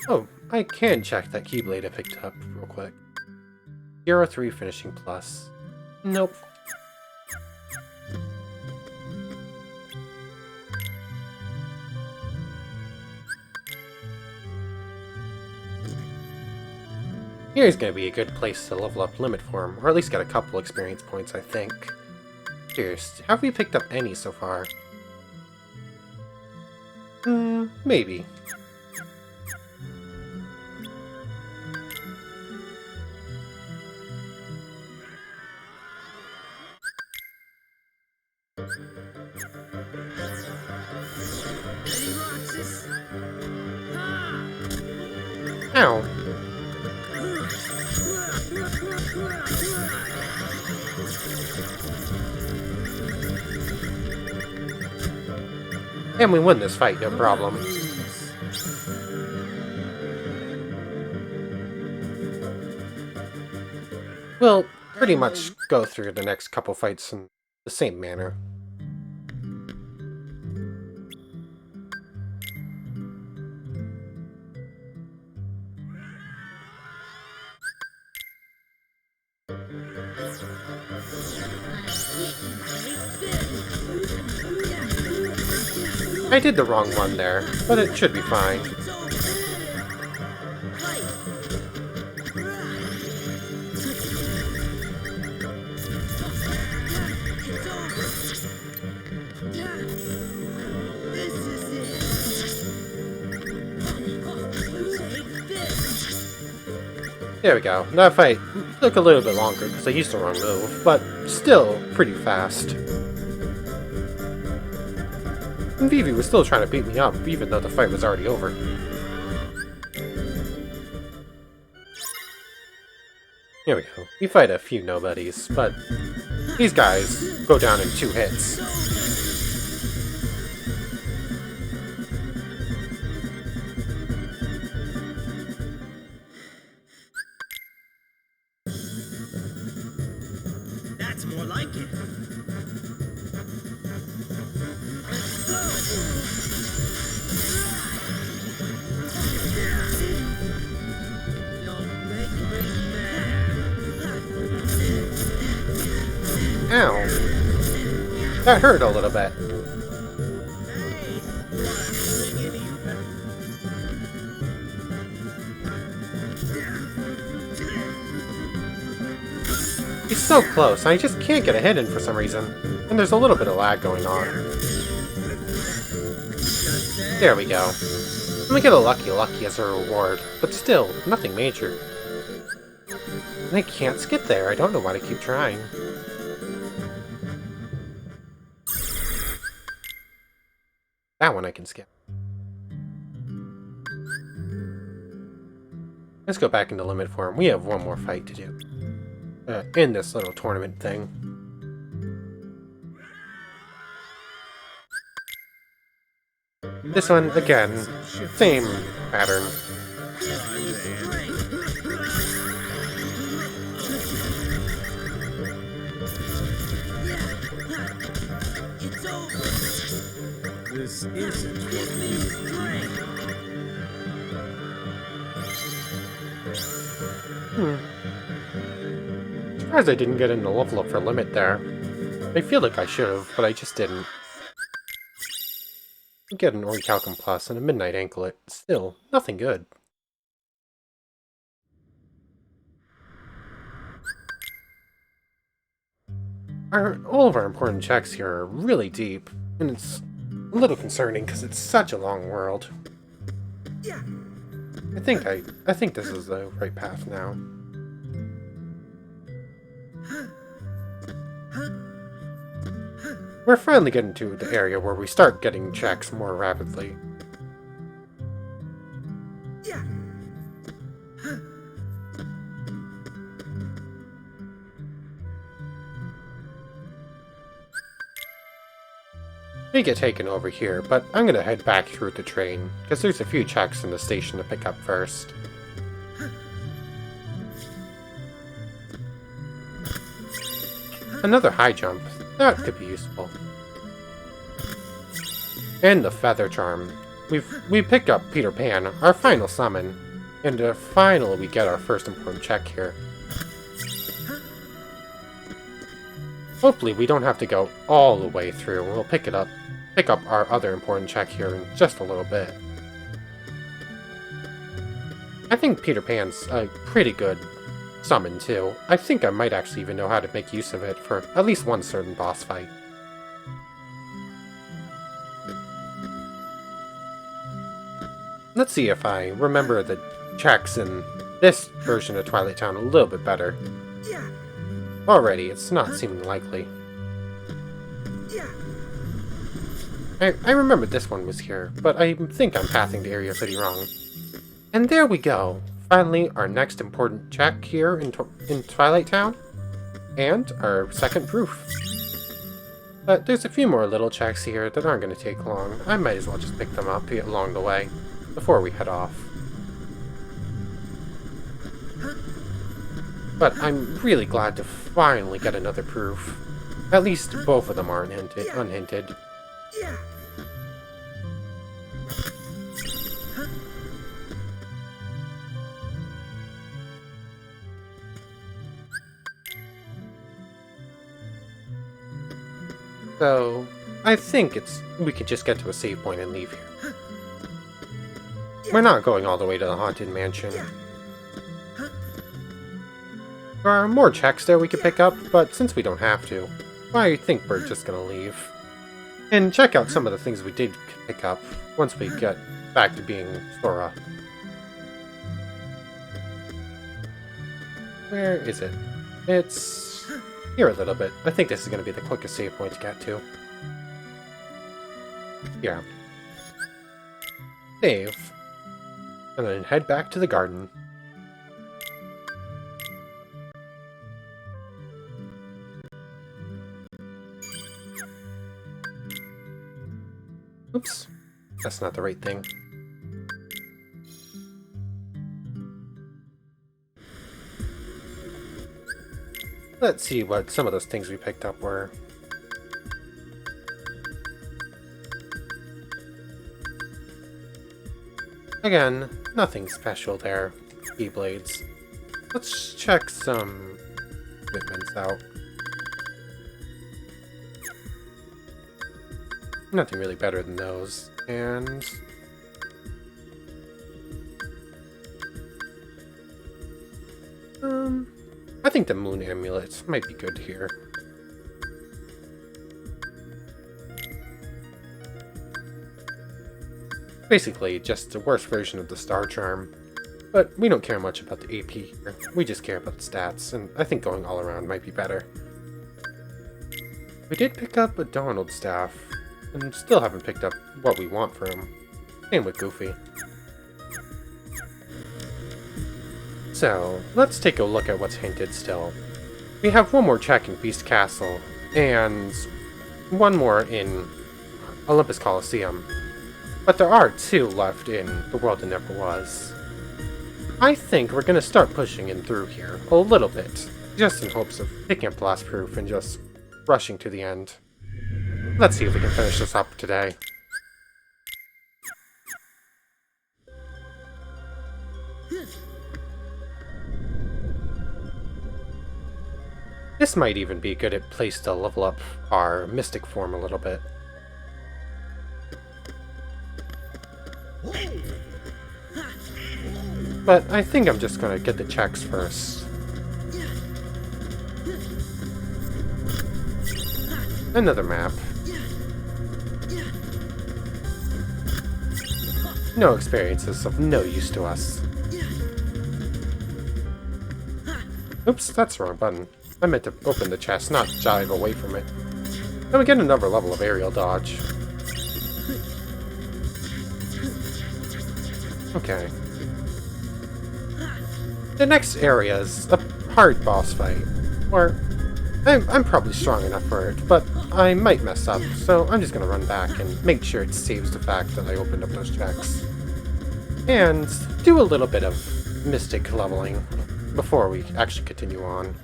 Oh, I can check that Keyblade I picked up real quick. 0-3 finishing plus. Nope. Here's gonna be a good place to level up limit form, or at least get a couple experience points, I think. Cheers. Have we picked up any so far? Maybe. Ow. And we win this fight, no problem. We'll pretty much go through the next couple fights in the same manner. I did the wrong one there, but it should be fine. There we go. That fight took a little bit longer because I used the wrong move, but still pretty fast. And Vivi was still trying to beat me up, even though the fight was already over. Here we go. We fight a few nobodies, but these guys go down in 2 hits. Ow. That hurt a little bit. He's so close, I just can't get a hit in for some reason. And there's a little bit of lag going on. There we go. I'm gonna get a lucky as a reward, but still, nothing major. And I can't skip there, I don't know why to keep trying. That one I can skip. Let's go back into limit form. We have one more fight to do. In this little tournament thing. This one, again, same pattern. This isn't what we Surprised I didn't get in the level up for limit there. I feel like I should have, but I just didn't. Get an Orichalcum Plus and a Midnight Anklet. Still, nothing good. All of our important checks here are really deep, and it's a little concerning because it's such a long world. Yeah. I think this is the right path now. We're finally getting to the area where we start getting checks more rapidly. Yeah. We get taken over here, but I'm gonna head back through the train, because there's a few checks in the station to pick up first. Another high jump. That could be useful. And the Feather Charm. We picked up Peter Pan, our final summon, and finally we get our first important check here. Hopefully we don't have to go all the way through. We'll pick up our other important check here in just a little bit. I think Peter Pan's a pretty good summon too. I think I might actually even know how to make use of it for at least one certain boss fight. Let's see if I remember the checks in this version of Twilight Town a little bit better. Yeah. Already, it's not seeming likely. Yeah. I remember this one was here, but I think I'm pathing the area pretty wrong. And there we go! Finally, our next important check here in Twilight Town, and our second proof. But there's a few more little checks here that aren't going to take long. I might as well just pick them up along the way, before we head off. But I'm really glad to finally get another proof. At least both of them aren't unhinted. Yeah. So, I think we could just get to a save point and leave here. We're not going all the way to the Haunted Mansion. There are more checks there we could pick up, but since we don't have to, I think we're just gonna leave. And check out some of the things we did pick up once we get back to being Sora. Where is it? It's here a little bit. I think this is going to be the quickest save point to get to. Yeah. Save. And then head back to the garden. Oops. That's not the right thing. Let's see what some of those things we picked up were. Again, nothing special there. Keyblades. Let's check some equipments out. Nothing really better than those. And... I think the moon amulet might be good here. Basically, just the worst version of the star charm. But we don't care much about the AP here. We just care about the stats, and I think going all around might be better. We did pick up a Donald staff, and still haven't picked up what we want for him. Same with Goofy. So, let's take a look at what's hinted still. We have one more check in Beast Castle, and one more in Olympus Coliseum. But there are 2 left in The World That Never Was. I think we're going to start pushing in through here a little bit, just in hopes of picking up Blast Proof and just rushing to the end. Let's see if we can finish this up today. This might even be a good place to level up our Mystic form a little bit. But I think I'm just gonna get the checks first. Another map. No experiences of no use to us. Oops, that's the wrong button. I meant to open the chest, not jive away from it. Then we get another level of aerial dodge. Okay. The next area is a hard boss fight, or I'm probably strong enough for it, but I might mess up, so I'm just gonna run back and make sure it saves the fact that I opened up those checks. And do a little bit of mystic leveling before we actually continue on.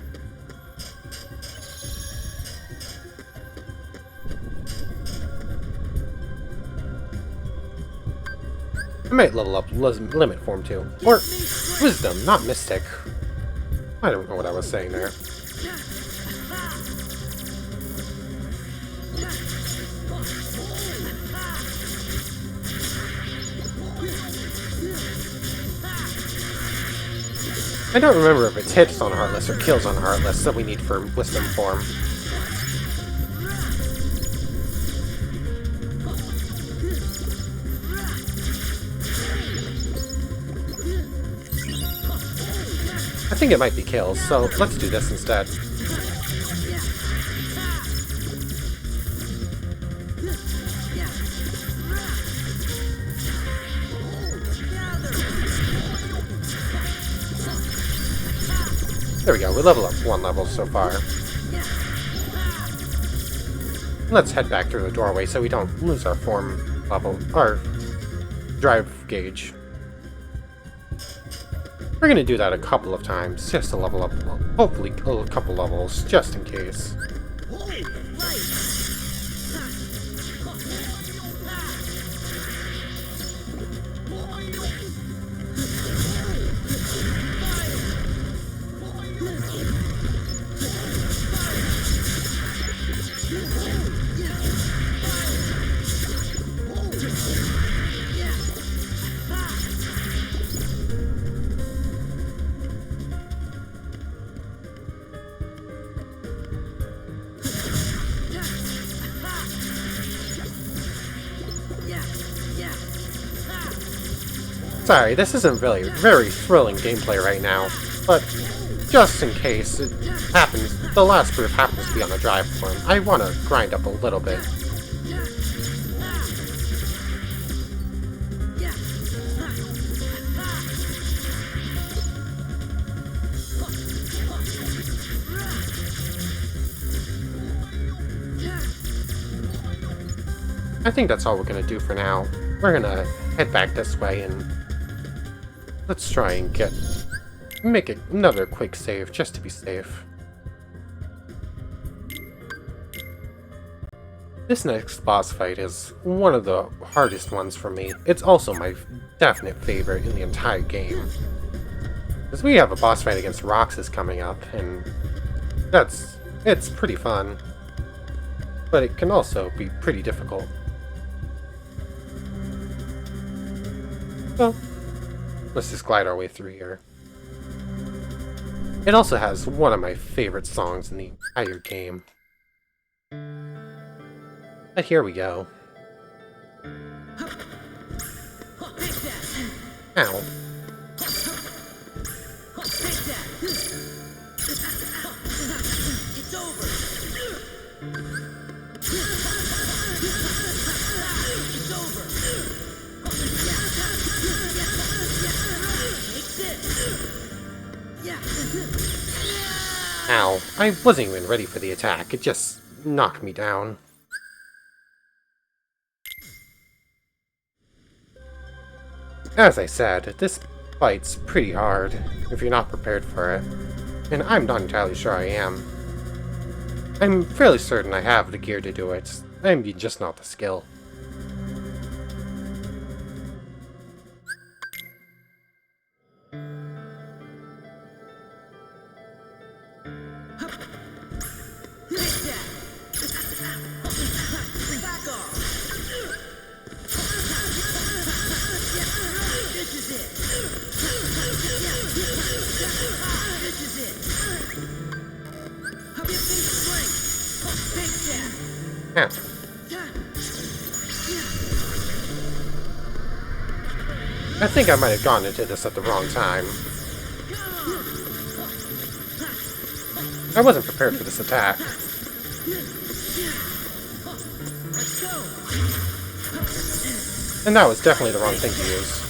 I might level up Limit Form too. Or Wisdom, not Mystic. I don't know what I was saying there. I don't remember if it's hits on Heartless or kills on Heartless that we need for Wisdom Form. I think it might be kills, so let's do this instead. There we go, we level up 1 level so far. Let's head back through the doorway so we don't lose our form level, our drive gauge. We're gonna do that a couple of times, just to level up, hopefully a couple levels, just in case. Sorry, this isn't really very thrilling gameplay right now, but just in case it happens, the last proof happens to be on the drive form, I want to grind up a little bit. I think that's all we're gonna do for now. We're gonna head back this way and let's try and make another quick save just to be safe. This next boss fight is one of the hardest ones for me. It's also my definite favorite in the entire game. Because we have a boss fight against Roxas coming up, and it's pretty fun. But it can also be pretty difficult. Well, let's just glide our way through here. It also has one of my favorite songs in the entire game. But here we go. Ow. It's over. It's over. Ow. I wasn't even ready for the attack. It just knocked me down. As I said, this fight's pretty hard if you're not prepared for it. And I'm not entirely sure I am. I'm fairly certain I have the gear to do it. I'm just not the skill. Ow. I think I might have gone into this at the wrong time. I wasn't prepared for this attack. And that was definitely the wrong thing to use.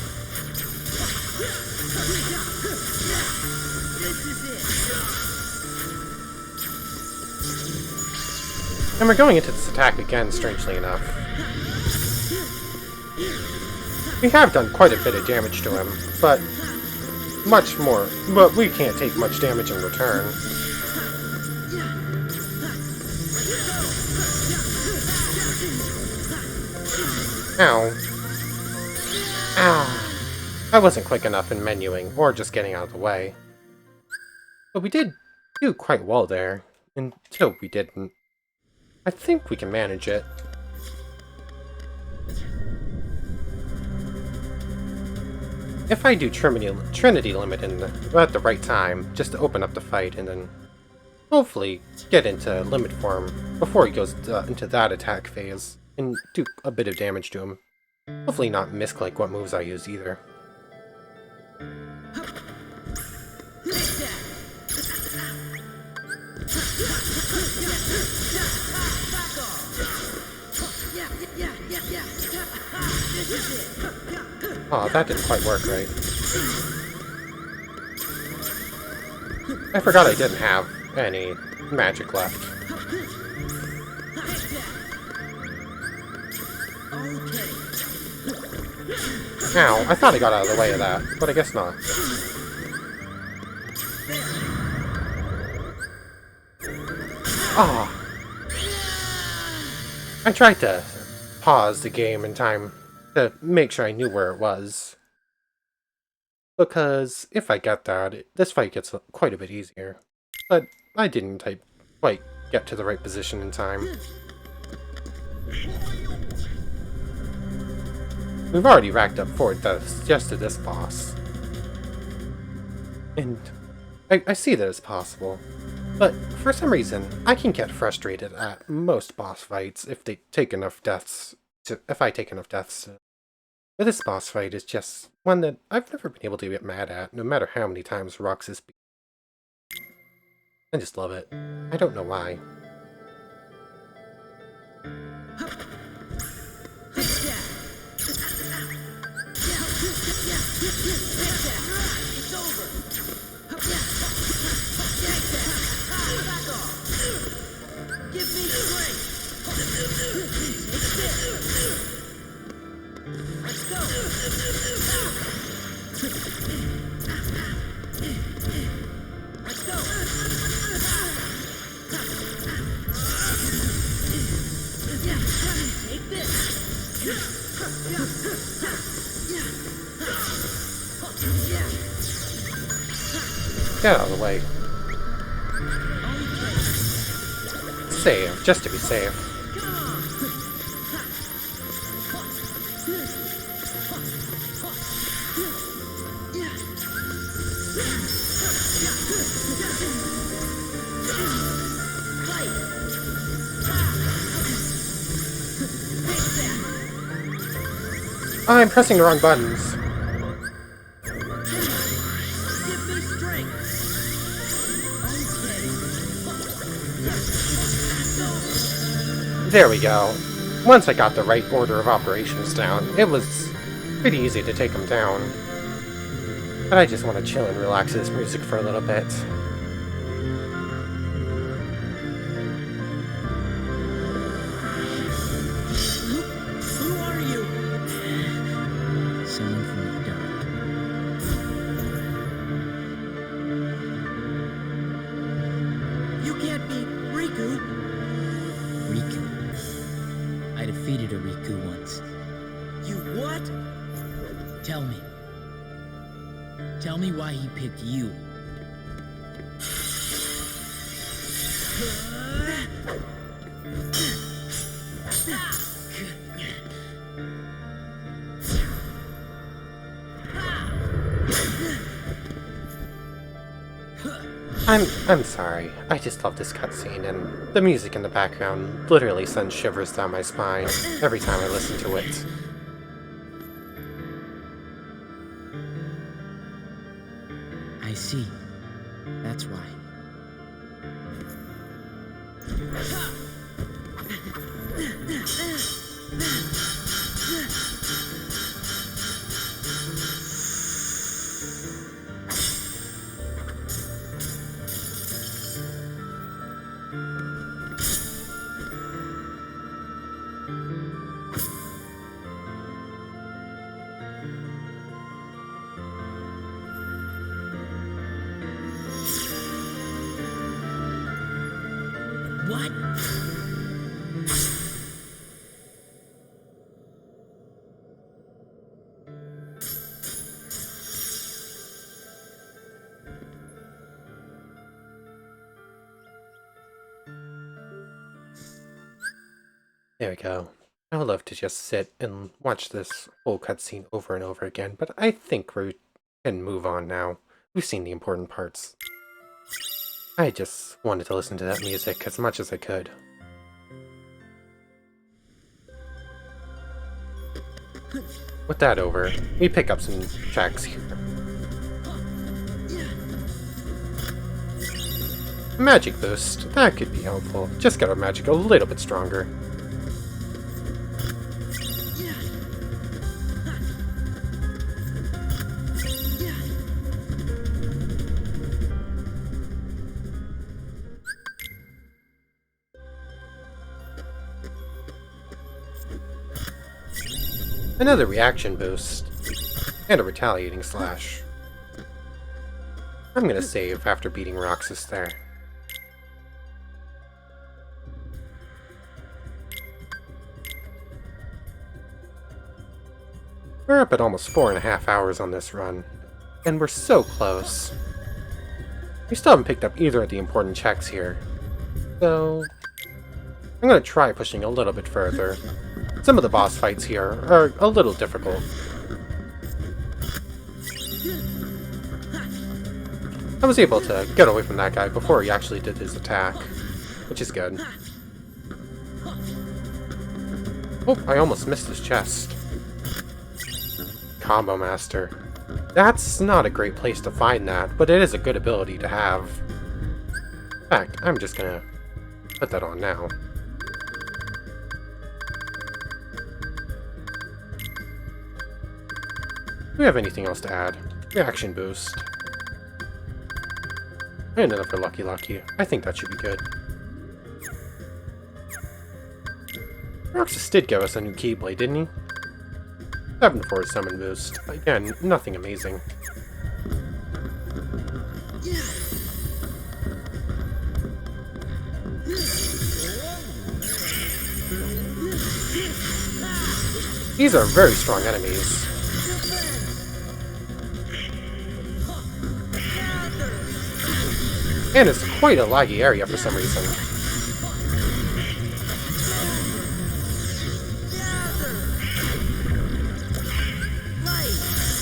And we're going into this attack again, strangely enough. We have done quite a bit of damage to him, but we can't take much damage in return. Ow. Ow. I wasn't quick enough in menuing, or just getting out of the way. But we did do quite well there, until we didn't. I think we can manage it. If I do Trinity Limit at the right time, just to open up the fight, and then hopefully get into Limit form before he goes into that attack phase, and do a bit of damage to him. Hopefully not misclick what moves I use either. Oh, that didn't quite work right. I forgot I didn't have any magic left. Ow, I thought I got out of the way of that, but I guess not. Ah. I tried to pause the game in time to make sure I knew where it was. Because if I get that, this fight gets quite a bit easier. But I didn't quite get to the right position in time. We've already racked up 4 deaths just to this boss. And I see that it's possible. But for some reason, I can get frustrated at most boss fights if I take enough deaths. But this boss fight is just one that I've never been able to get mad at, no matter how many times Roxas beat. I just love it. I don't know why. Get out of the way. Save, just to be safe. I'm pressing the wrong buttons. Give me strength. There we go. Once I got the right order of operations down, it was pretty easy to take them down. But I just want to chill and relax to this music for a little bit. Who are you? Someone from the dark. You can't be Riku. Riku. I defeated a Riku once. You what? Tell me. Tell me why he picked you. I'm sorry. I just love this cutscene, and the music in the background literally sends shivers down my spine every time I listen to it. I see. That's why. What? There we go. I would love to just sit and watch this whole cutscene over and over again, but I think we can move on now. We've seen the important parts. I just wanted to listen to that music as much as I could. With that over, we pick up some tracks here. Magic boost, that could be helpful. Just get our magic a little bit stronger. Another reaction boost, and a retaliating slash. I'm gonna save after beating Roxas there. We're up at almost 4.5 hours on this run, and we're so close. We still haven't picked up either of the important checks here, so I'm gonna try pushing a little bit further. Some of the boss fights here are a little difficult. I was able to get away from that guy before he actually did his attack, which is good. Oh, I almost missed his chest. Combo Master. That's not a great place to find that, but it is a good ability to have. In fact, I'm just gonna put that on now. Do we have anything else to add? Reaction boost. And another Lucky Lucky. I think that should be good. Roxas did give us a new Keyblade, didn't he? 7 for his summon boost. Again, nothing amazing. These are very strong enemies. And it's quite a laggy area for some reason.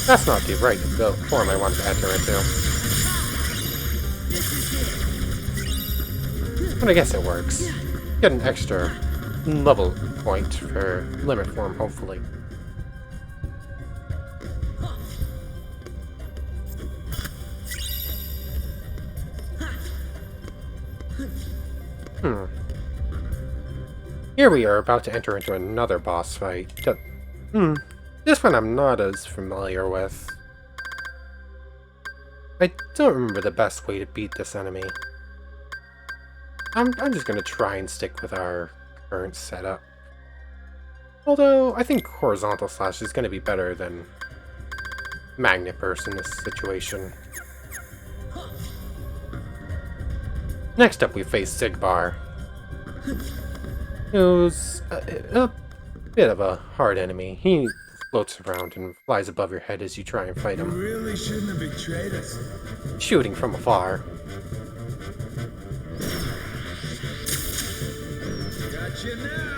That's not the right form I wanted to enter into. But I guess it works. Get an extra level point for limit form, hopefully. Here we are about to enter into another boss fight. This one I'm not as familiar with. I don't remember the best way to beat this enemy. I'm just gonna try and stick with our current setup. Although, I think horizontal slash is gonna be better than magnet burst in this situation. Next up we face Sigbar, who's a bit of a hard enemy. He floats around and flies above your head as you try and fight him. You really shouldn't have betrayed us. Shooting from afar. Gotcha now.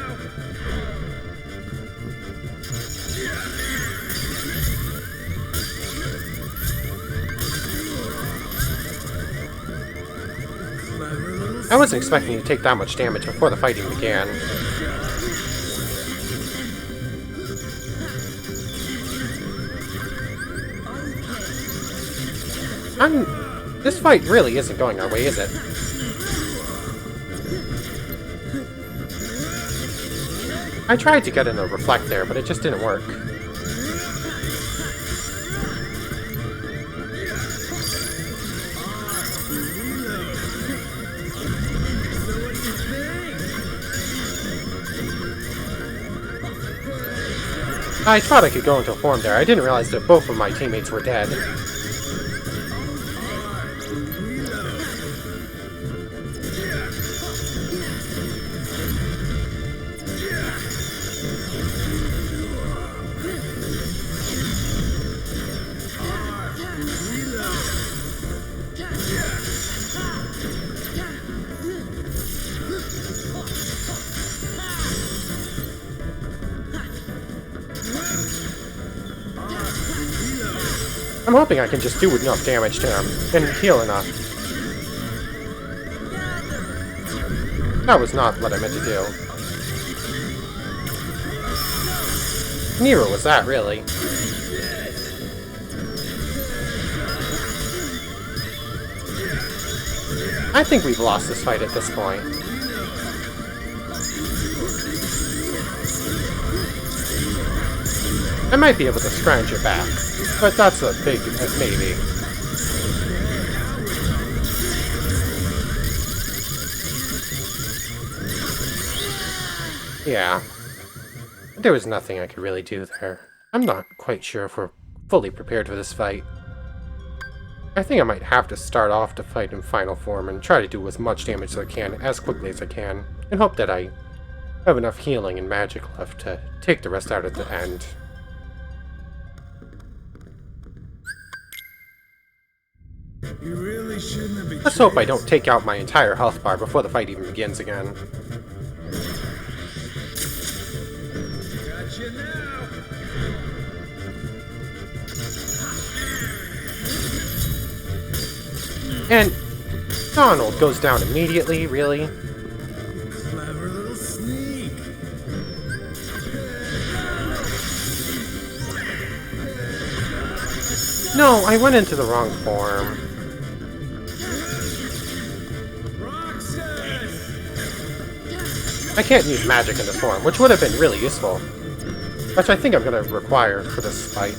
I wasn't expecting to take that much damage before the fighting began. This fight really isn't going our way, is it? I tried to get in a reflect there, but it just didn't work. I thought I could go into form there. I didn't realize that both of my teammates were dead. I'm hoping I can just do enough damage to him and heal enough. That was not what I meant to do. Neither was that, really. I think we've lost this fight at this point. I might be able to scrounge it back, but that's a big maybe. Yeah. There was nothing I could really do there. I'm not quite sure if we're fully prepared for this fight. I think I might have to start off the fight in final form and try to do as much damage as I can, as quickly as I can, and hope that I have enough healing and magic left to take the rest out at the end. You really shouldn't have betrayed Let's hope I us. don't take out my entire health bar before the fight even begins again. Gotcha now. And Donald goes down immediately, really? Clever little sneak. No, I went into the wrong form. Roxas! I can't use magic in this form, which would have been really useful. Which I think I'm going to require for this fight.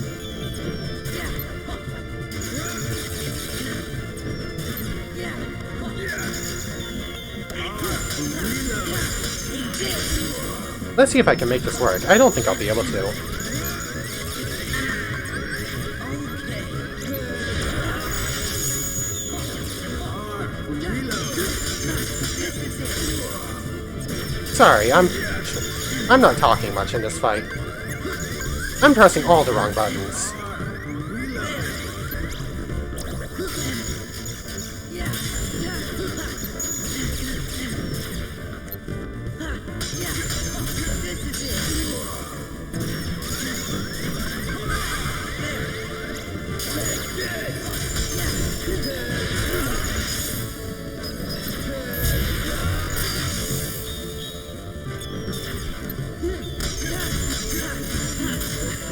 Let's see if I can make this work. I don't think I'll be able to. Sorry, I'm not talking much in this fight. I'm pressing all the wrong buttons.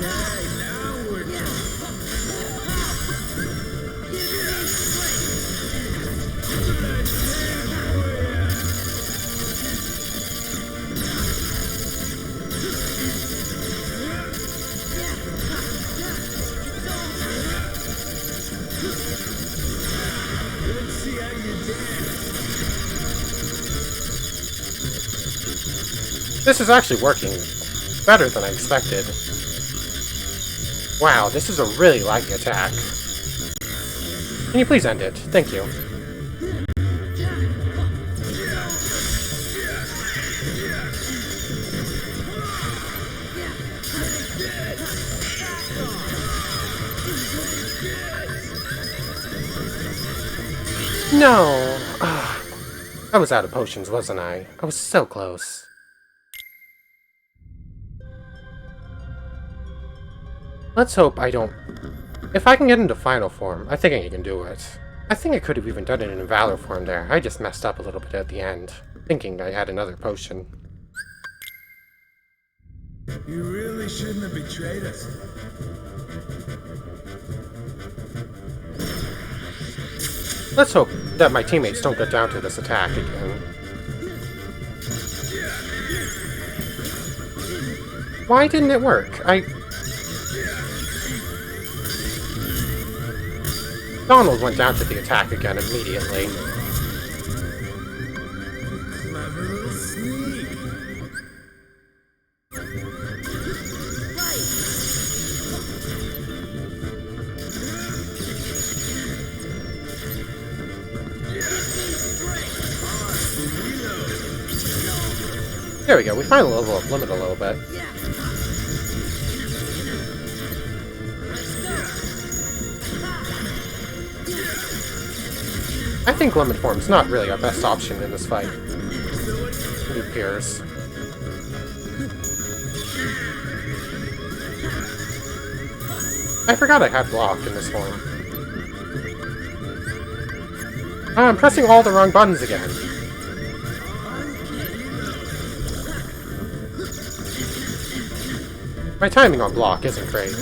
now we're talking. Let's see how you dance. This is actually working better than I expected. Wow, this is a really laggy attack. Can you please end it? Thank you. No! I was out of potions, wasn't I? I was so close. Let's hope I don't... If I can get into final form, I think I can do it. I think I could have even done it in Valor form there. I just messed up a little bit at the end, thinking I had another potion. You really shouldn't have betrayed us. Let's hope that my teammates don't get down to this attack again. Why didn't it work? Donald went down to the attack again immediately. Clever little sneak. There we go, we finally level up Limit a little bit. I think Limit form's not really our best option in this fight. It appears. I forgot I had block in this form. Oh, I'm pressing all the wrong buttons again. My timing on block isn't great.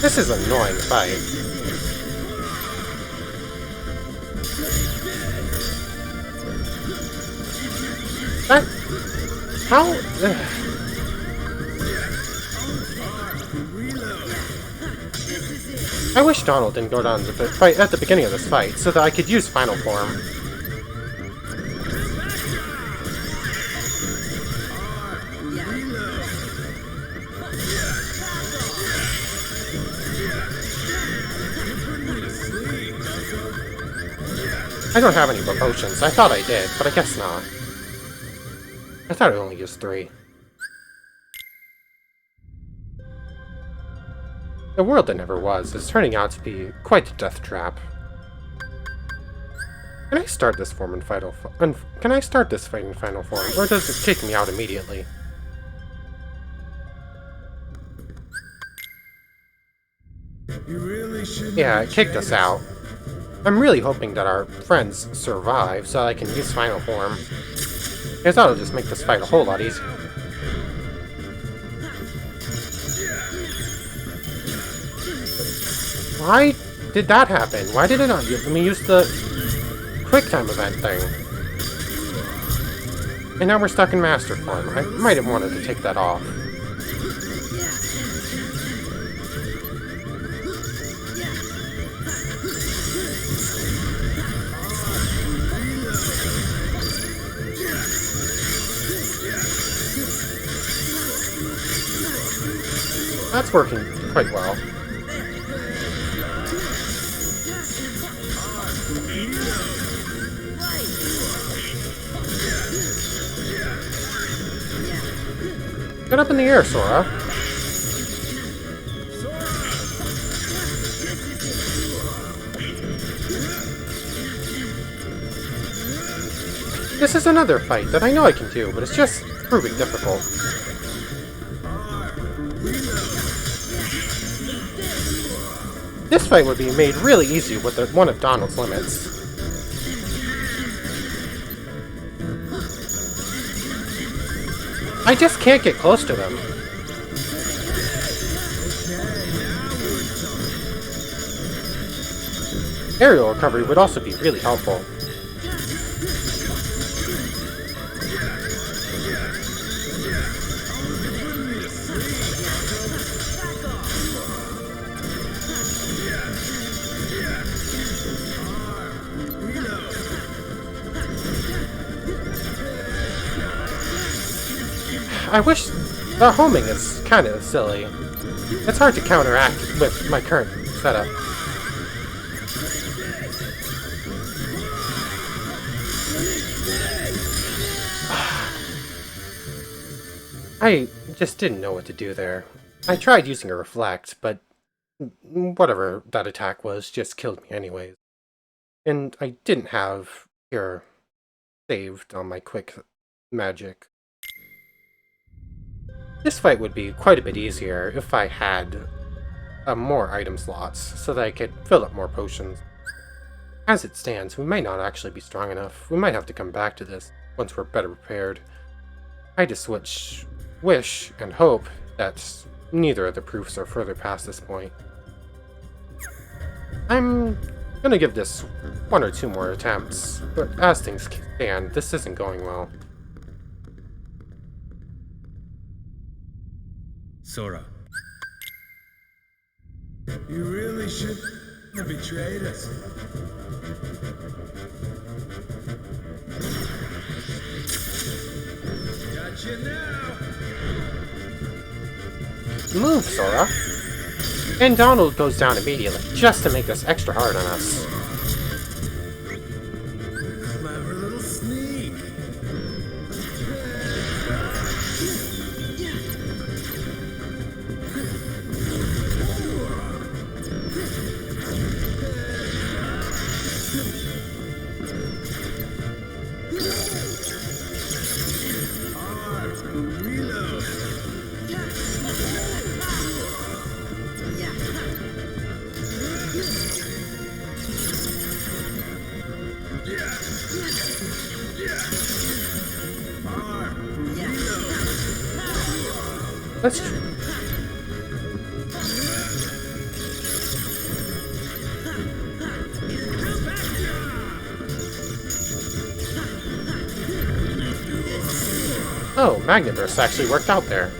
This is an annoying fight. How? I wish Donald didn't go down to the fight at the beginning of this fight, so that I could use Final Form. I don't have any more potions. I thought I did, but I guess not. I thought I only used 3. The world that never was is turning out to be quite a death trap. Can I start this form in final form? Can I start this fight in final form, or does it kick me out immediately? You really shouldn't Yeah, have it kicked us betrayed out. I'm really hoping that our friends survive so I can use final form. Because that'll just make this fight a whole lot easier. Why did that happen? Why did it not let me use the quick time event thing? And now we're stuck in master form. I might have wanted to take that off. That's working quite well. Get up in the air, Sora. This is another fight that I know I can do, but it's just proving difficult. This fight would be made really easy with one of Donald's limits. I just can't get close to them. Aerial recovery would also be really helpful. I wish the homing is kind of silly. It's hard to counteract with my current setup. I just didn't know what to do there. I tried using a reflect, but whatever that attack was just killed me anyways. And I didn't have Cure saved on my quick magic. This fight would be quite a bit easier if I had more item slots so that I could fill up more potions. As it stands, we might not actually be strong enough. We might have to come back to this once we're better prepared. I just wish and hope that neither of the proofs are further past this point. I'm gonna give this 1 or 2 more attempts, but as things stand, this isn't going well. Sora. You really shouldn't have betrayed us. Gotcha now. Move, Sora! And Donald goes down immediately, just to make this extra hard on us. Clever little sneak. Let's Oh, Magniverse actually worked out there.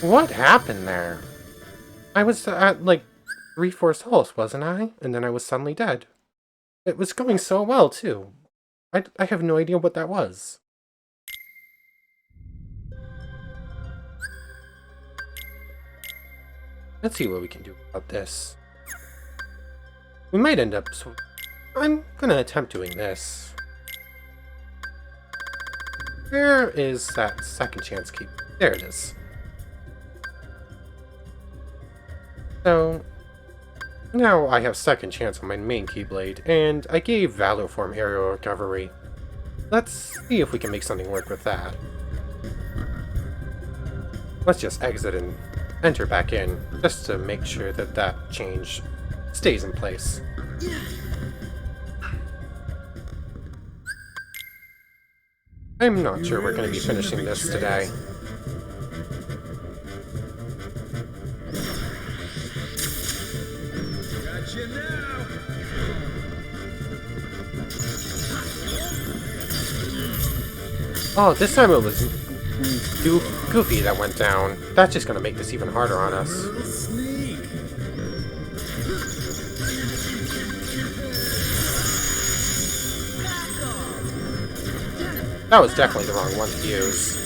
What happened there? I was at, like, 3/4 health, wasn't I? And then I was suddenly dead. It was going so well, too. I have no idea what that was. Let's see what we can do about this. We might end up... I'm gonna attempt doing this. Where is that second chance key? There it is. So, now I have second chance on my main Keyblade, and I gave Valor Form aerial recovery. Let's see if we can make something work with that. Let's just exit and enter back in, just to make sure that that change stays in place. I'm not sure we're going to be finishing this today. Gotcha now. Oh, this time it was Goofy that went down. That's just going to make this even harder on us. Little sneak. That was definitely the wrong one to use.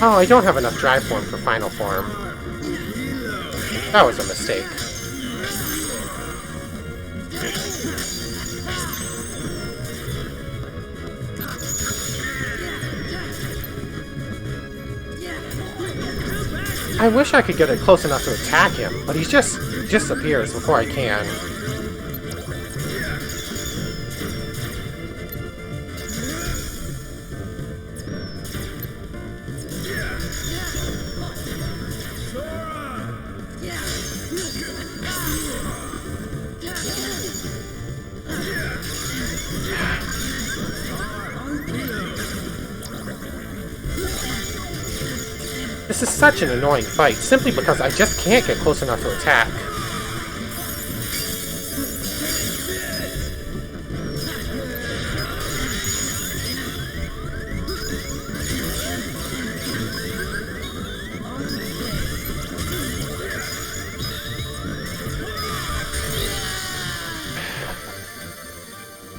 Oh, I don't have enough drive form for final form. That was a mistake. I wish I could get it close enough to attack him, but he just disappears before I can. This is such an annoying fight, simply because I just can't get close enough to attack.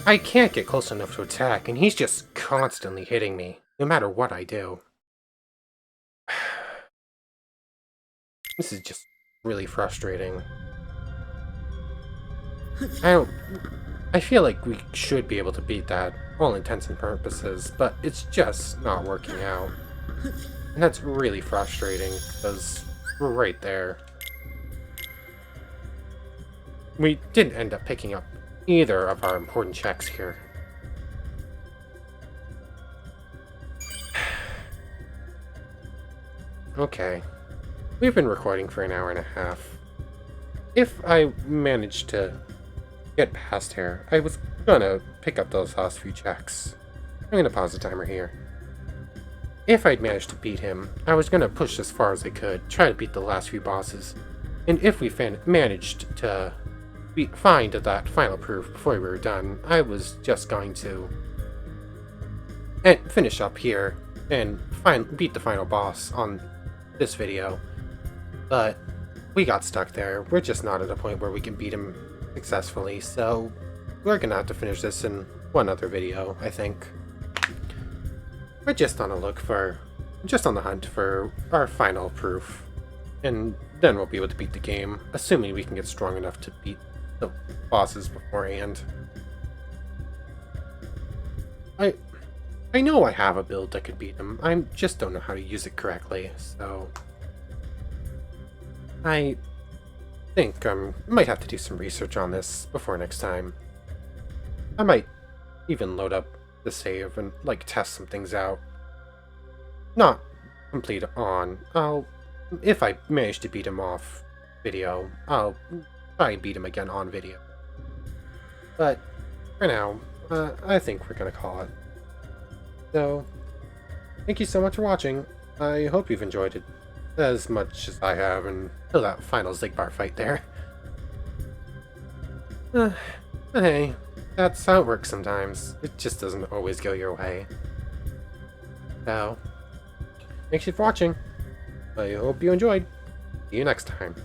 I can't get close enough to attack, and he's just constantly hitting me, no matter what I do. This is just really frustrating. I feel like we should be able to beat that, all intents and purposes, but it's just not working out. And that's really frustrating, because we're right there. We didn't end up picking up either of our important checks here. Okay. We've been recording for an hour and a half. If I managed to get past here, I was gonna pick up those last few checks. I'm gonna pause the timer here. If I'd managed to beat him, I was gonna push as far as I could, try to beat the last few bosses. And if we managed to find that final proof before we were done, I was just going to finish up here and beat the final boss on this video. But we got stuck there. We're just not at a point where we can beat him successfully, so we're gonna have to finish this in one other video, I think. We're just on the hunt for our final proof, and then we'll be able to beat the game, assuming we can get strong enough to beat the bosses beforehand. I know I have a build that could beat them. I just don't know how to use it correctly, so I think I might have to do some research on this before next time. I might even load up the save and test some things out. Not complete on. If I manage to beat him off video, I'll try and beat him again on video. But for now, I think we're gonna call it. So, thank you so much for watching. I hope you've enjoyed it as much as I have until that final Zigbar fight there. But hey, that's how it works sometimes. It just doesn't always go your way. So, thanks for watching. I hope you enjoyed. See you next time.